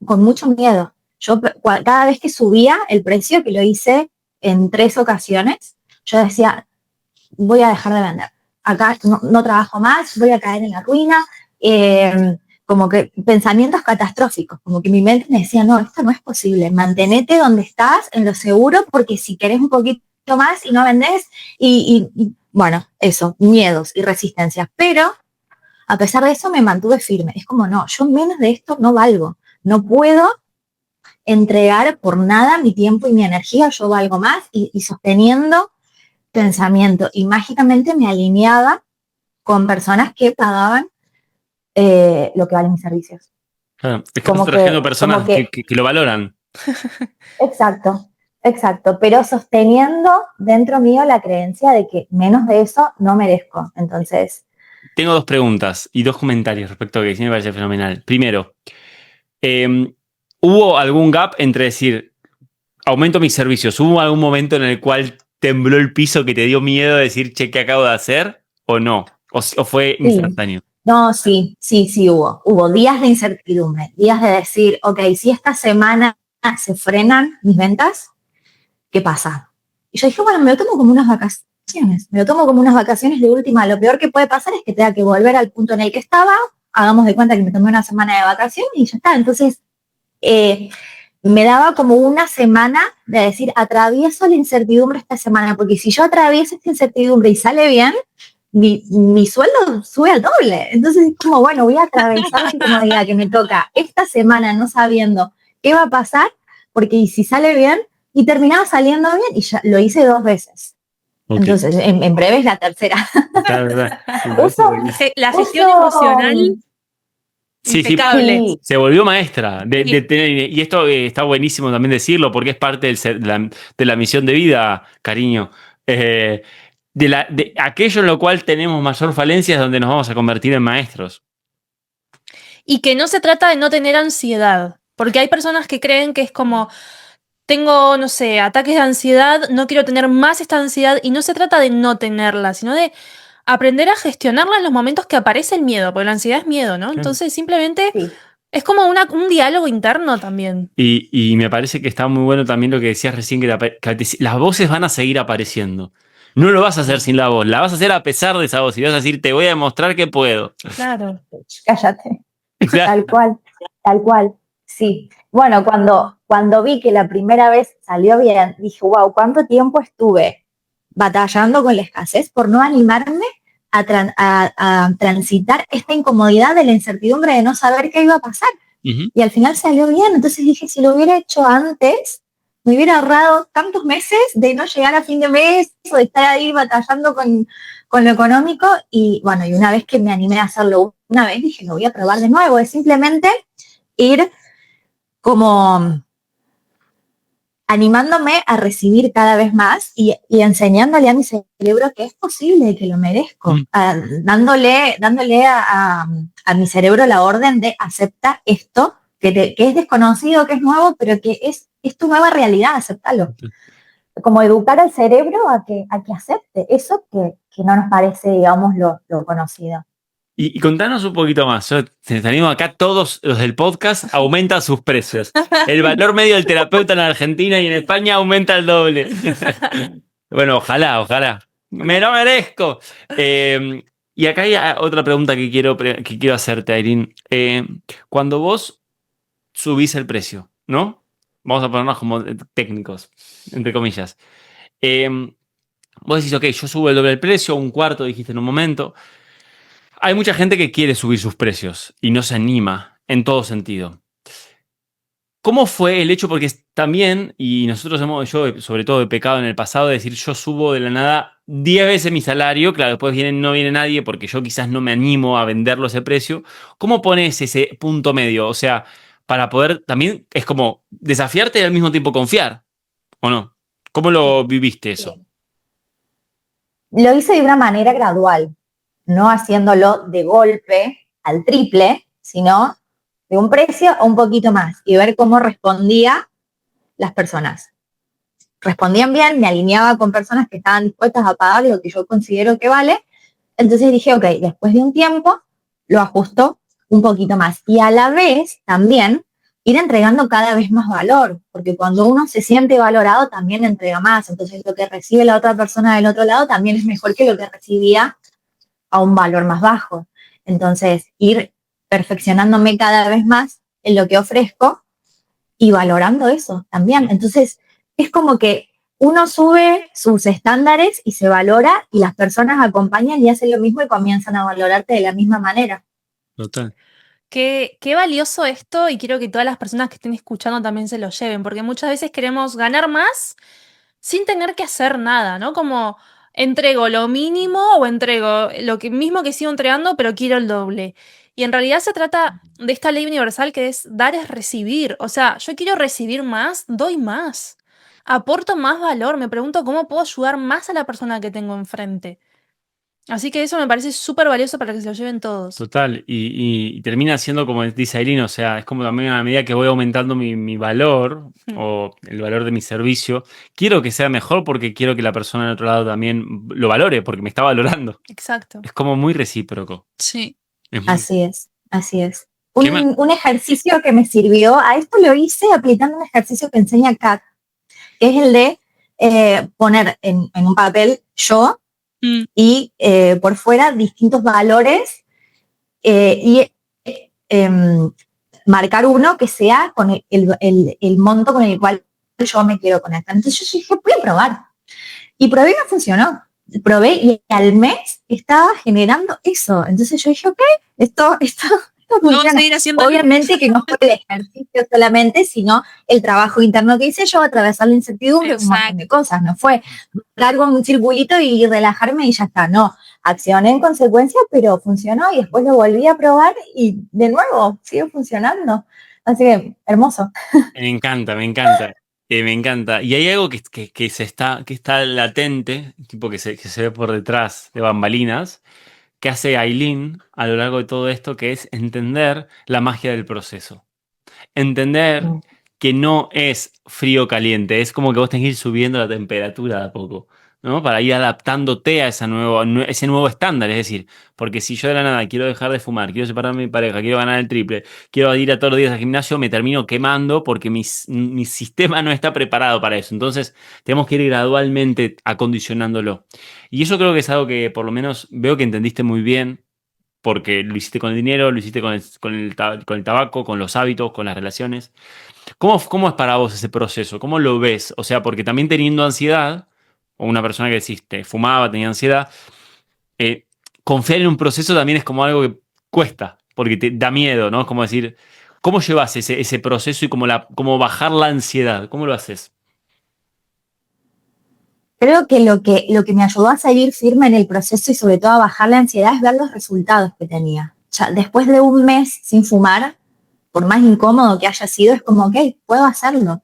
Con mucho miedo. Yo cada vez que subía el precio, que lo hice en 3 ocasiones, yo decía, voy a dejar de vender. Acá no trabajo más, voy a caer en la ruina. Como que pensamientos catastróficos, como que mi mente me decía, no, esto no es posible, mantenete donde estás, en lo seguro, porque si querés un poquito más y no vendés, y bueno, eso, miedos y resistencias. Pero a pesar de eso me mantuve firme. Es como, no, yo menos de esto no valgo, no puedo entregar por nada mi tiempo y mi energía, yo valgo más, y sosteniendo pensamiento, y mágicamente me alineaba con personas que pagaban lo que valen mis servicios. Claro, estás trayendo personas que lo valoran. Exacto, pero sosteniendo dentro mío la creencia de que menos de eso no merezco. Entonces... Tengo 2 preguntas y 2 comentarios respecto a que sí me parece fenomenal. Primero, ¿hubo algún gap entre decir, aumento mis servicios? ¿Hubo algún momento en el cual tembló el piso que te dio miedo de decir, che, ¿qué acabo de hacer? ¿O no? ¿O fue instantáneo? No, sí, hubo. Hubo días de incertidumbre, días de decir, ok, si esta semana se frenan mis ventas, ¿qué pasa? Y yo dije, bueno, me lo tomo como unas vacaciones, de última. Lo peor que puede pasar es que tenga que volver al punto en el que estaba, hagamos de cuenta que me tomé una semana de vacaciones y ya está. Entonces, me daba como una semana de decir, atravieso la incertidumbre esta semana, porque si yo atravieso esta incertidumbre y sale bien, mi sueldo sube al doble. Entonces es como, bueno, voy a atravesar la incomodidad que me toca esta semana no sabiendo qué va a pasar, porque si sale bien, y terminaba saliendo bien, y ya lo hice 2 veces. Okay. Entonces, en breve es la tercera. Claro, la gestión emocional. Sí, impecable. Sí, se volvió maestra de tener, y esto está buenísimo también decirlo, porque es parte de la misión de vida, cariño. De aquello en lo cual tenemos mayor falencia es donde nos vamos a convertir en maestros. Y que no se trata de no tener ansiedad, porque hay personas que creen que es como, tengo, no sé, ataques de ansiedad, no quiero tener más esta ansiedad, y no se trata de no tenerla, sino de aprender a gestionarla en los momentos que aparece el miedo, porque la ansiedad es miedo, ¿no? Entonces simplemente es como un diálogo interno también. Y me parece que está muy bueno también lo que decías recién, que las voces van a seguir apareciendo. No lo vas a hacer sin la voz, la vas a hacer a pesar de esa voz, y vas a decir, te voy a demostrar que puedo. Claro. Cállate. Tal cual, sí. Bueno, cuando vi que la primera vez salió bien, dije, wow, ¿cuánto tiempo estuve batallando con la escasez por no animarme a transitar esta incomodidad de la incertidumbre de no saber qué iba a pasar? Y al final salió bien. Entonces dije, si lo hubiera hecho antes, me hubiera ahorrado tantos meses de no llegar a fin de mes o de estar ahí batallando con lo económico. Y bueno, y una vez que me animé a hacerlo una vez, dije, lo voy a probar de nuevo. Es simplemente ir como animándome a recibir cada vez más y enseñándole a mi cerebro que es posible, que lo merezco, dándole a mi cerebro la orden de acepta esto, que es desconocido, que es nuevo, pero que es tu nueva realidad, aceptalo. Como educar al cerebro a que acepte eso que no nos parece, digamos, lo conocido. Y contanos un poquito más. Yo te animo acá, todos los del podcast aumentan sus precios. El valor medio del terapeuta en Argentina y en España aumenta el doble. Bueno, ojalá. Me lo merezco. Y acá hay otra pregunta que quiero hacerte, Aileen. Cuando vos subís el precio, ¿no? Vamos a ponernos como técnicos, entre comillas. Vos decís, ok, yo subo el doble del precio, un cuarto, dijiste en un momento. Hay mucha gente que quiere subir sus precios y no se anima en todo sentido. ¿Cómo fue el hecho? Porque también, y nosotros yo sobre todo he pecado en el pasado de decir, yo subo de la nada 10 veces mi salario, claro, después no viene nadie porque yo quizás no me animo a venderlo a ese precio. ¿Cómo pones ese punto medio? O sea, para poder, también es como desafiarte y al mismo tiempo confiar, ¿o no? ¿Cómo lo viviste eso? Lo hice de una manera gradual, no haciéndolo de golpe al triple, sino de un precio a un poquito más y ver cómo respondía las personas. Respondían bien, me alineaba con personas que estaban dispuestas a pagar lo que yo considero que vale. Entonces dije, ok, después de un tiempo lo ajusto un poquito más. Y a la vez también ir entregando cada vez más valor, porque cuando uno se siente valorado también entrega más. Entonces lo que recibe la otra persona del otro lado también es mejor que lo que recibía a un valor más bajo. Entonces ir perfeccionándome cada vez más en lo que ofrezco y valorando eso también. Entonces, es como que uno sube sus estándares y se valora y las personas acompañan y hacen lo mismo y comienzan a valorarte de la misma manera. Total. Qué valioso esto y quiero que todas las personas que estén escuchando también se lo lleven, porque muchas veces queremos ganar más sin tener que hacer nada, ¿no? Como entrego lo mínimo o entrego lo que mismo que sigo entregando, pero quiero el doble. Y en realidad se trata de esta ley universal que es dar es recibir. O sea, yo quiero recibir más, doy más. Aporto más valor, me pregunto cómo puedo ayudar más a la persona que tengo enfrente. Así que eso me parece súper valioso para que se lo lleven todos. Total, y termina siendo como dice Aileen, o sea, es como también a medida que voy aumentando mi valor Mm, o el valor de mi servicio, quiero que sea mejor porque quiero que la persona del otro lado también lo valore, porque me está valorando. exacto. Es como muy recíproco. Sí. Es muy... Así es, así es. ¿Qué más? Un ejercicio que me sirvió, a esto lo hice aplicando un ejercicio que enseña Kat, que es el de poner en un papel yo y por fuera distintos valores y marcar uno que sea con el monto con el cual yo me quiero conectar. Entonces yo dije, voy a probar. Y probé y me funcionó. Probé y al mes estaba generando eso. Entonces yo dije, ok, esto funciona. Obviamente que no fue el ejercicio solamente, sino el trabajo interno que hice yo, atravesar la incertidumbre, un montón de cosas. No fue largo un circulito y relajarme y ya está. No, accioné en consecuencia, pero funcionó y después lo volví a probar y de nuevo sigue funcionando. Así que hermoso. Me encanta, me encanta. Me encanta. Y hay algo que está latente, tipo que se ve por detrás de bambalinas, que hace Aileen a lo largo de todo esto, que es entender la magia del proceso. Entender que no es frío o caliente, es como que vos tenés que ir subiendo la temperatura de a poco, ¿no? Para ir adaptándote a ese nuevo estándar. Es decir, porque si yo de la nada quiero dejar de fumar, quiero separarme de mi pareja, quiero ganar el triple, quiero ir a todos los días al gimnasio, me termino quemando porque mi sistema no está preparado para eso. Entonces, tenemos que ir gradualmente acondicionándolo. Y eso creo que es algo que por lo menos veo que entendiste muy bien porque lo hiciste con el dinero, lo hiciste con el tabaco, con los hábitos, con las relaciones. ¿Cómo es para vos ese proceso? ¿Cómo lo ves? O sea, porque también teniendo ansiedad, o una persona que deciste, fumaba, tenía ansiedad, eh, confiar en un proceso también es como algo que cuesta, porque te da miedo, ¿no? Es como decir, ¿cómo llevas ese proceso y cómo bajar la ansiedad? ¿Cómo lo haces? Creo que lo que me ayudó a seguir firme en el proceso y sobre todo a bajar la ansiedad es ver los resultados que tenía. Ya después de un mes sin fumar, por más incómodo que haya sido, es como, ok, puedo hacerlo.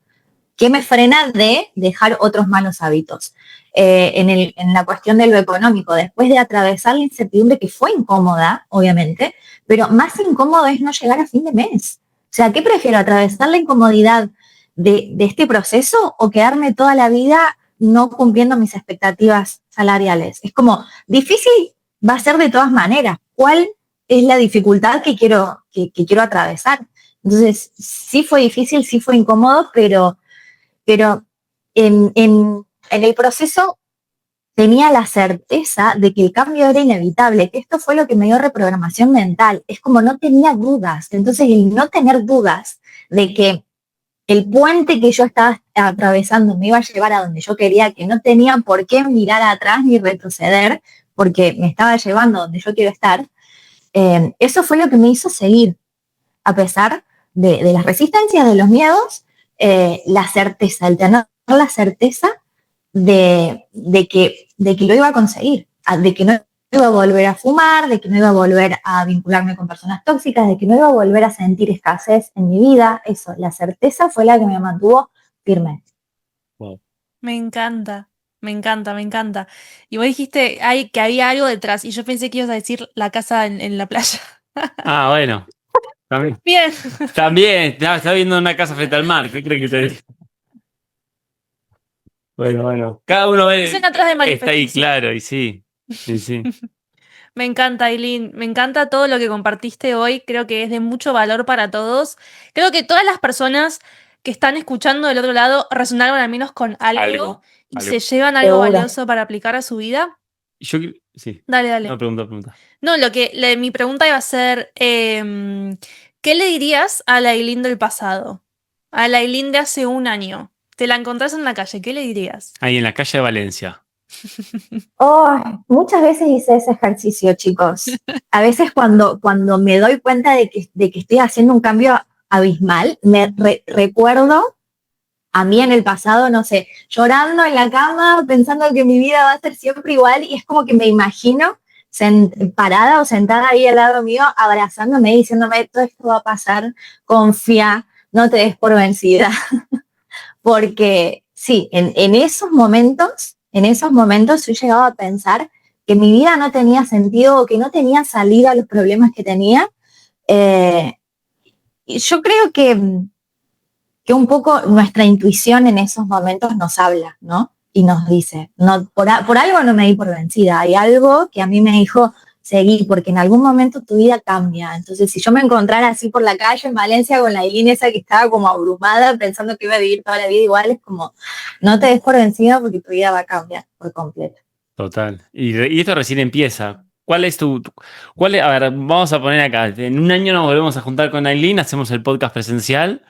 ¿Qué me frena de dejar otros malos hábitos? En la cuestión de lo económico, después de atravesar la incertidumbre que fue incómoda, obviamente, pero más incómodo es no llegar a fin de mes. O sea, ¿qué prefiero? ¿Atravesar la incomodidad de este proceso o quedarme toda la vida no cumpliendo mis expectativas salariales? Es como, difícil va a ser de todas maneras. ¿Cuál es la dificultad que quiero atravesar? Entonces, sí fue difícil, sí fue incómodo, pero en el proceso tenía la certeza de que el cambio era inevitable, que esto fue lo que me dio reprogramación mental. Es como no tenía dudas. Entonces, el no tener dudas de que el puente que yo estaba atravesando me iba a llevar a donde yo quería, que no tenía por qué mirar atrás ni retroceder, porque me estaba llevando a donde yo quiero estar, eso fue lo que me hizo seguir, a pesar de las resistencias, de los miedos, la certeza, el tener la certeza de que lo iba a conseguir, de que no iba a volver a fumar, de que no iba a volver a vincularme con personas tóxicas, de que no iba a volver a sentir escasez en mi vida. Eso, la certeza fue la que me mantuvo firme. Wow. Me encanta, me encanta, me encanta. Y vos dijiste que había algo detrás y yo pensé que ibas a decir la casa en la playa. Ah, bueno. También, Bien. está viendo una casa frente al mar. ¿Qué crees que te diga? Bueno. Cada uno Dicen atrás de está ahí manifestación. claro, y sí. Sí. Me encanta, Aileen. Me encanta todo lo que compartiste hoy. Creo que es de mucho valor para todos. Creo que todas las personas que están escuchando del otro lado resonaron al menos con algo y Algo. se llevan algo Seguro. valioso para aplicar a su vida. Sí. Dale, dale. No, pregunta. No, mi pregunta iba a ser, ¿qué le dirías a la Aileen del pasado? A la Aileen de hace un año. Te la encontrás en la calle, ¿qué le dirías? Ahí en la calle de Valencia. Oh, muchas veces hice ese ejercicio, chicos. A veces cuando me doy cuenta de que estoy haciendo un cambio abismal, recuerdo a mí en el pasado, no sé, llorando en la cama, pensando que mi vida va a ser siempre igual, y es como que me imagino parada o sentada ahí al lado mío, abrazándome y diciéndome, todo esto va a pasar, confía, no te des por vencida. Porque sí, en esos momentos yo llegaba a pensar que mi vida no tenía sentido o que no tenía salida a los problemas que tenía. Y yo creo que un poco nuestra intuición en esos momentos nos habla, ¿no? Y nos dice, no, por algo no me di por vencida, hay algo que a mí me dijo, seguí, porque en algún momento tu vida cambia. Entonces, si yo me encontrara así por la calle en Valencia con la Aileen esa que estaba como abrumada, pensando que iba a vivir toda la vida igual, es como, no te des por vencida porque tu vida va a cambiar por completo. Total. Y esto recién empieza. ¿Cuál es a ver, vamos a poner acá. En un año nos volvemos a juntar con Aileen, hacemos el podcast presencial.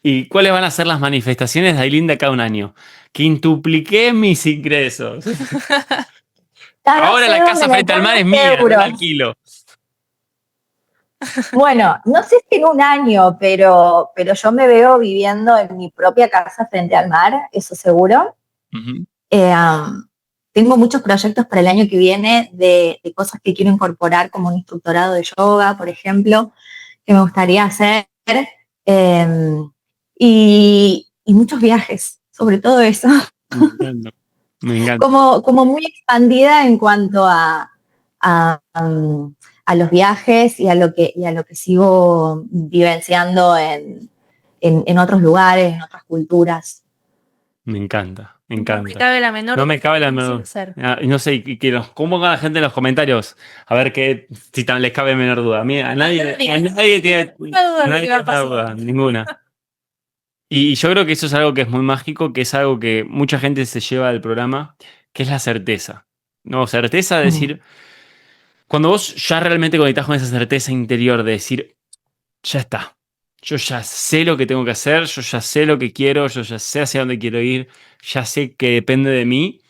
¿Y cuáles van a ser las manifestaciones de Aileen de acá a un año? Quintupliqué mis ingresos. Ya no Ahora sé la dónde casa frente al mar es meter mía, no euros. la alquilo. Bueno, no sé si en un año, pero yo me veo viviendo en mi propia casa frente al mar, eso seguro. Ujú. Tengo muchos proyectos para el año que viene de cosas que quiero incorporar, como un instructorado de yoga, por ejemplo, que me gustaría hacer, y muchos viajes, sobre todo eso, Me encanta. como muy expandida en cuanto a los viajes y a lo que sigo vivenciando en otros lugares, en otras culturas. Me encanta. No me cabe la menor No me cabe la duda, menor. ser. No sé, que nos ponga la gente en los comentarios a ver si les cabe menor duda. A mí, a nadie tiene Ninguna duda de nadie qué va a tiene pasar. duda, ninguna. Y yo creo que eso es algo que es muy mágico, que es algo que mucha gente se lleva del programa, que es la certeza. ¿No? Certeza de decir, cuando vos ya realmente conectás con esa certeza interior de decir, ya está. Yo ya sé lo que tengo que hacer, yo ya sé lo que quiero, yo ya sé hacia dónde quiero ir, ya sé que depende de mí.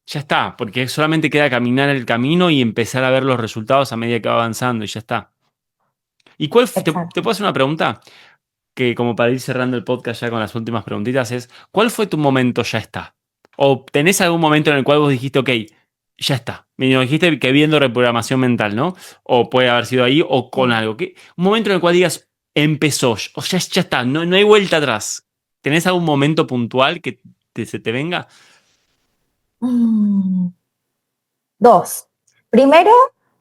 Ya está, porque solamente queda caminar el camino y empezar a ver los resultados a medida que va avanzando y ya está. ¿Y te Exacto. puedo hacer una pregunta? Que como para ir cerrando el podcast ya con las últimas preguntitas es, ¿cuál fue tu momento ya está? ¿O tenés algún momento en el cual vos dijiste, ok, ya está? Me dijiste que viendo reprogramación mental, ¿no? O puede haber sido ahí o con algo. Un momento en el cual digas, empezó, o ya está, no hay vuelta atrás. ¿Tenés algún momento puntual que se te venga? Dos. Primero,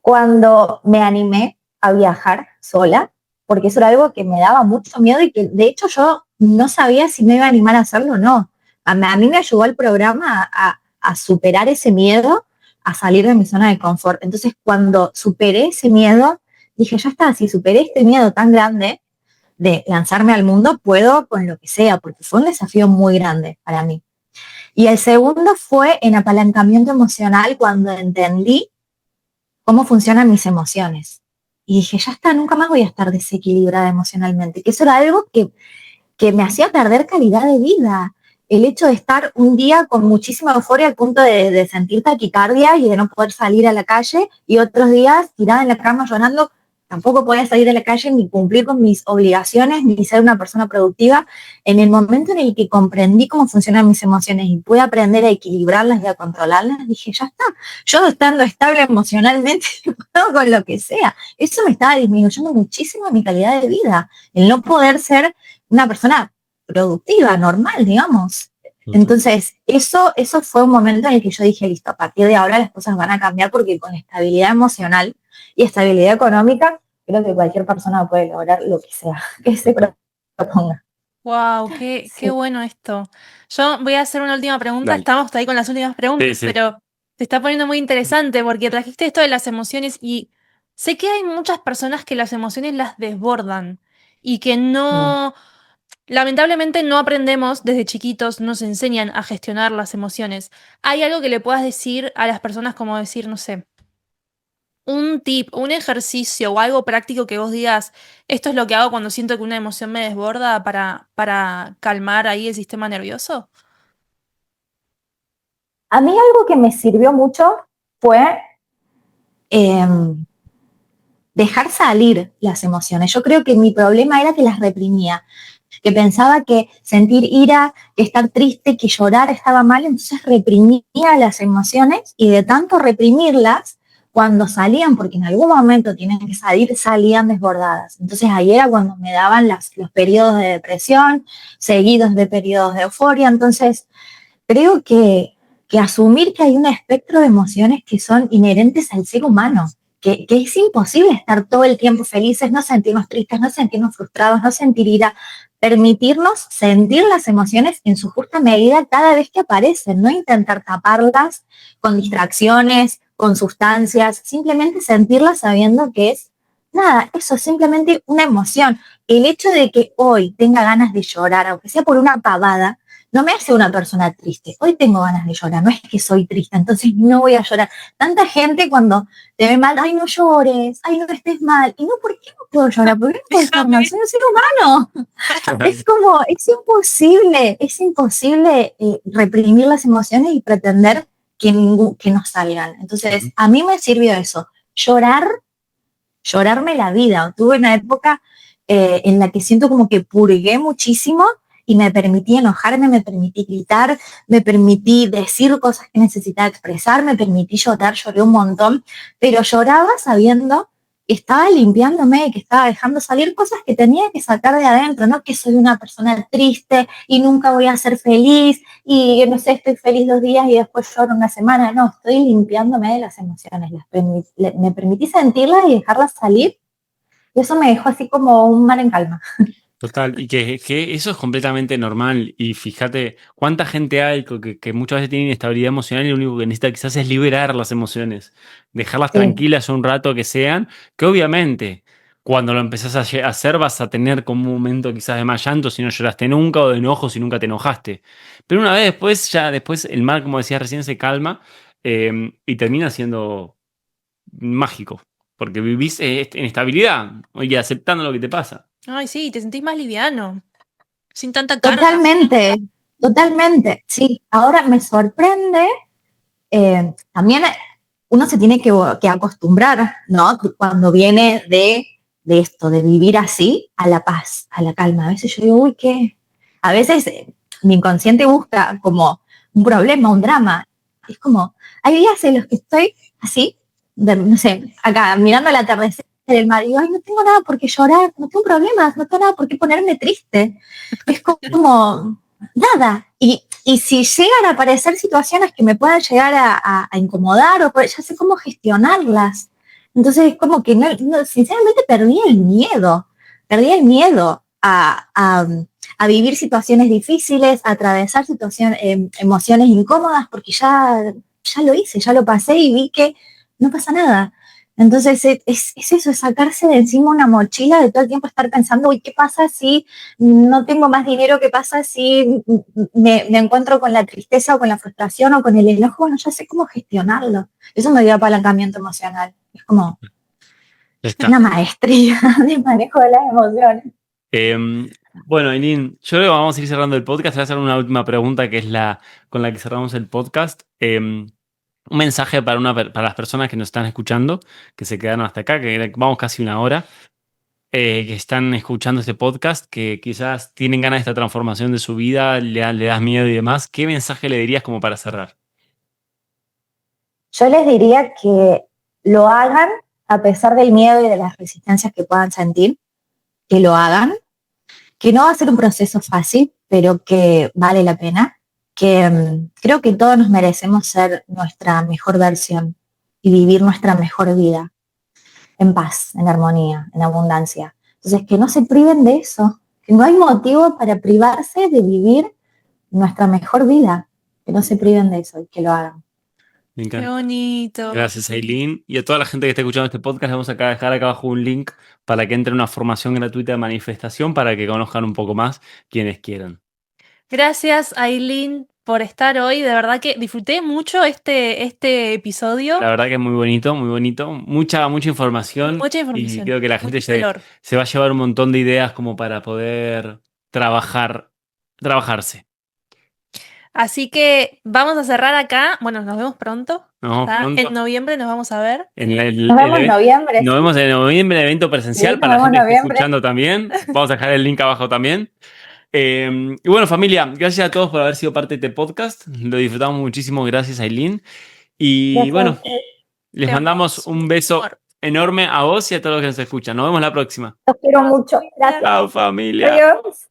cuando me animé a viajar sola, porque eso era algo que me daba mucho miedo y que de hecho yo no sabía si me iba a animar a hacerlo o no. A mí me ayudó el programa a superar ese miedo, a salir de mi zona de confort. Entonces, cuando superé ese miedo, dije, ya está, si superé este miedo tan grande de lanzarme al mundo, puedo con lo que sea, porque fue un desafío muy grande para mí. Y el segundo fue en apalancamiento emocional, cuando entendí cómo funcionan mis emociones. Y dije, ya está, nunca más voy a estar desequilibrada emocionalmente, que eso era algo que me hacía perder calidad de vida. El hecho de estar un día con muchísima euforia al punto de sentir taquicardia y de no poder salir a la calle, y otros días tirada en la cama llorando, tampoco podía salir de la calle ni cumplir con mis obligaciones, ni ser una persona productiva. En el momento en el que comprendí cómo funcionan mis emociones y pude aprender a equilibrarlas y a controlarlas, dije, ya está, yo estando estable emocionalmente, puedo con lo que sea. Eso me estaba disminuyendo muchísimo mi calidad de vida, el no poder ser una persona productiva, normal, digamos. Entonces, eso fue un momento en el que yo dije, listo, a partir de ahora las cosas van a cambiar porque con estabilidad emocional y estabilidad económica, creo que cualquier persona puede lograr lo que sea que se proponga. Wow, qué bueno esto. Yo voy a hacer una última pregunta. Dale. Estamos ahí con las últimas preguntas, Sí. pero se está poniendo muy interesante porque trajiste esto de las emociones y sé que hay muchas personas que las emociones las desbordan y que no, lamentablemente no aprendemos desde chiquitos, nos enseñan a gestionar las emociones. ¿Hay algo que le puedas decir a las personas como decir, no sé, un tip, un ejercicio o algo práctico que vos digas, esto es lo que hago cuando siento que una emoción me desborda para calmar ahí el sistema nervioso? A mí algo que me sirvió mucho fue dejar salir las emociones. Yo creo que mi problema era que las reprimía, que pensaba que sentir ira, que estar triste, que llorar estaba mal, entonces reprimía las emociones y de tanto reprimirlas, cuando salían, porque en algún momento tienen que salir, salían desbordadas. Entonces ahí era cuando me daban los periodos de depresión, seguidos de periodos de euforia. Entonces creo que asumir que hay un espectro de emociones que son inherentes al ser humano, que es imposible estar todo el tiempo felices, no sentirnos tristes, no sentirnos frustrados, no sentir ira, permitirnos sentir las emociones en su justa medida cada vez que aparecen, no intentar taparlas con distracciones, con sustancias, simplemente sentirlas sabiendo que es nada, eso es simplemente una emoción. El hecho de que hoy tenga ganas de llorar, aunque sea por una pavada, no me hace una persona triste. Hoy tengo ganas de llorar, no es que soy triste, entonces no voy a llorar. Tanta gente cuando te ve mal, ay, no llores, ay, no estés mal. Y no, ¿por qué no puedo llorar? ¿Por qué no puedo estar mal? Soy un ser humano. Es como, es imposible reprimir las emociones y pretender que no salgan. Entonces, a mí me sirvió eso, llorarme la vida. Tuve una época en la que siento como que purgué muchísimo y me permití enojarme, me permití gritar, me permití decir cosas que necesitaba expresar, me permití llorar, lloré un montón, pero lloraba sabiendo que estaba limpiándome, que estaba dejando salir cosas que tenía que sacar de adentro, no que soy una persona triste y nunca voy a ser feliz y no sé, estoy feliz 2 días y después lloro una semana, no, estoy limpiándome de las emociones, me permití sentirlas y dejarlas salir y eso me dejó así como un mar en calma. Total, y que eso es completamente normal. Y fíjate cuánta gente hay que muchas veces tiene inestabilidad emocional y lo único que necesita quizás es liberar las emociones, dejarlas Sí. tranquilas un rato que sean, que obviamente cuando lo empezás a hacer vas a tener como un momento quizás de más llanto si no lloraste nunca o de enojo si nunca te enojaste. Pero una vez después, ya después el mar, como decías recién, se calma y termina siendo mágico, porque vivís en estabilidad y aceptando lo que te pasa. Ay, sí, te sentís más liviano, sin tanta carga. Totalmente, totalmente. Sí, ahora me sorprende, también uno se tiene que acostumbrar, ¿no? Cuando viene de esto, de vivir así, a la paz, a la calma. A veces yo digo, uy, ¿qué? A veces mi inconsciente busca como un problema, un drama. Es como, hay días en los que estoy así, no sé, acá mirando el atardecer del mar y digo, ay, no tengo nada por qué llorar, no tengo problemas, no tengo nada por qué ponerme triste. Es como nada. Y si llegan a aparecer situaciones que me puedan llegar a incomodar, o ya sé cómo gestionarlas. Entonces es como que sinceramente perdí el miedo a vivir situaciones difíciles, a atravesar emociones incómodas, porque ya lo hice, ya lo pasé y vi que no pasa nada. Entonces es eso, es sacarse de encima una mochila de todo el tiempo estar pensando, uy, ¿qué pasa si no tengo más dinero? ¿Qué pasa si me encuentro con la tristeza o con la frustración o con el enojo? Bueno, ya sé cómo gestionarlo. Eso me dio apalancamiento emocional. Es como Ya está. una maestría de manejo de las emociones. Bueno, Eileen, yo creo que vamos a ir cerrando el podcast. Te voy a hacer una última pregunta que es la con la que cerramos el podcast. un mensaje para las personas que nos están escuchando, que se quedaron hasta acá, que vamos casi una hora, que están escuchando este podcast, que quizás tienen ganas de esta transformación de su vida, le das miedo y demás. ¿Qué mensaje le dirías como para cerrar? Yo les diría que lo hagan a pesar del miedo y de las resistencias que puedan sentir, que lo hagan, que no va a ser un proceso fácil, pero que vale la pena, que creo que todos nos merecemos ser nuestra mejor versión y vivir nuestra mejor vida en paz, en armonía, en abundancia. Entonces, que no se priven de eso, que no hay motivo para privarse de vivir nuestra mejor vida, que no se priven de eso y que lo hagan. Me Qué encanta. bonito. Gracias, Aileen. Y a toda la gente que está escuchando este podcast, vamos a dejar acá abajo un link para que entre en una formación gratuita de manifestación para que conozcan un poco más quienes quieran. Gracias, Aileen, por estar hoy. De verdad que disfruté mucho este episodio. La verdad que es muy bonito, muy bonito. Mucha información. Mucha Y información. creo que la gente Mucho valor. se va a llevar un montón de ideas como para poder trabajarse. Así que vamos a cerrar acá. Bueno, nos vemos pronto. Nos vemos ¿Está? pronto. En noviembre nos vamos a ver. En el Nos vemos en evento. noviembre. Nos vemos en noviembre, el evento presencial, Sí, para la nos gente vemos que en está noviembre. escuchando también. Vamos a dejar el link abajo también. Y bueno, familia, gracias a todos por haber sido parte de este podcast. Lo disfrutamos muchísimo. Gracias, Aileen. Y Gracias. bueno, les Te mandamos amamos. un beso Amor. enorme a vos y a todos los que nos escuchan. Nos vemos la próxima. Los quiero mucho. Gracias. Chao, familia. Adiós.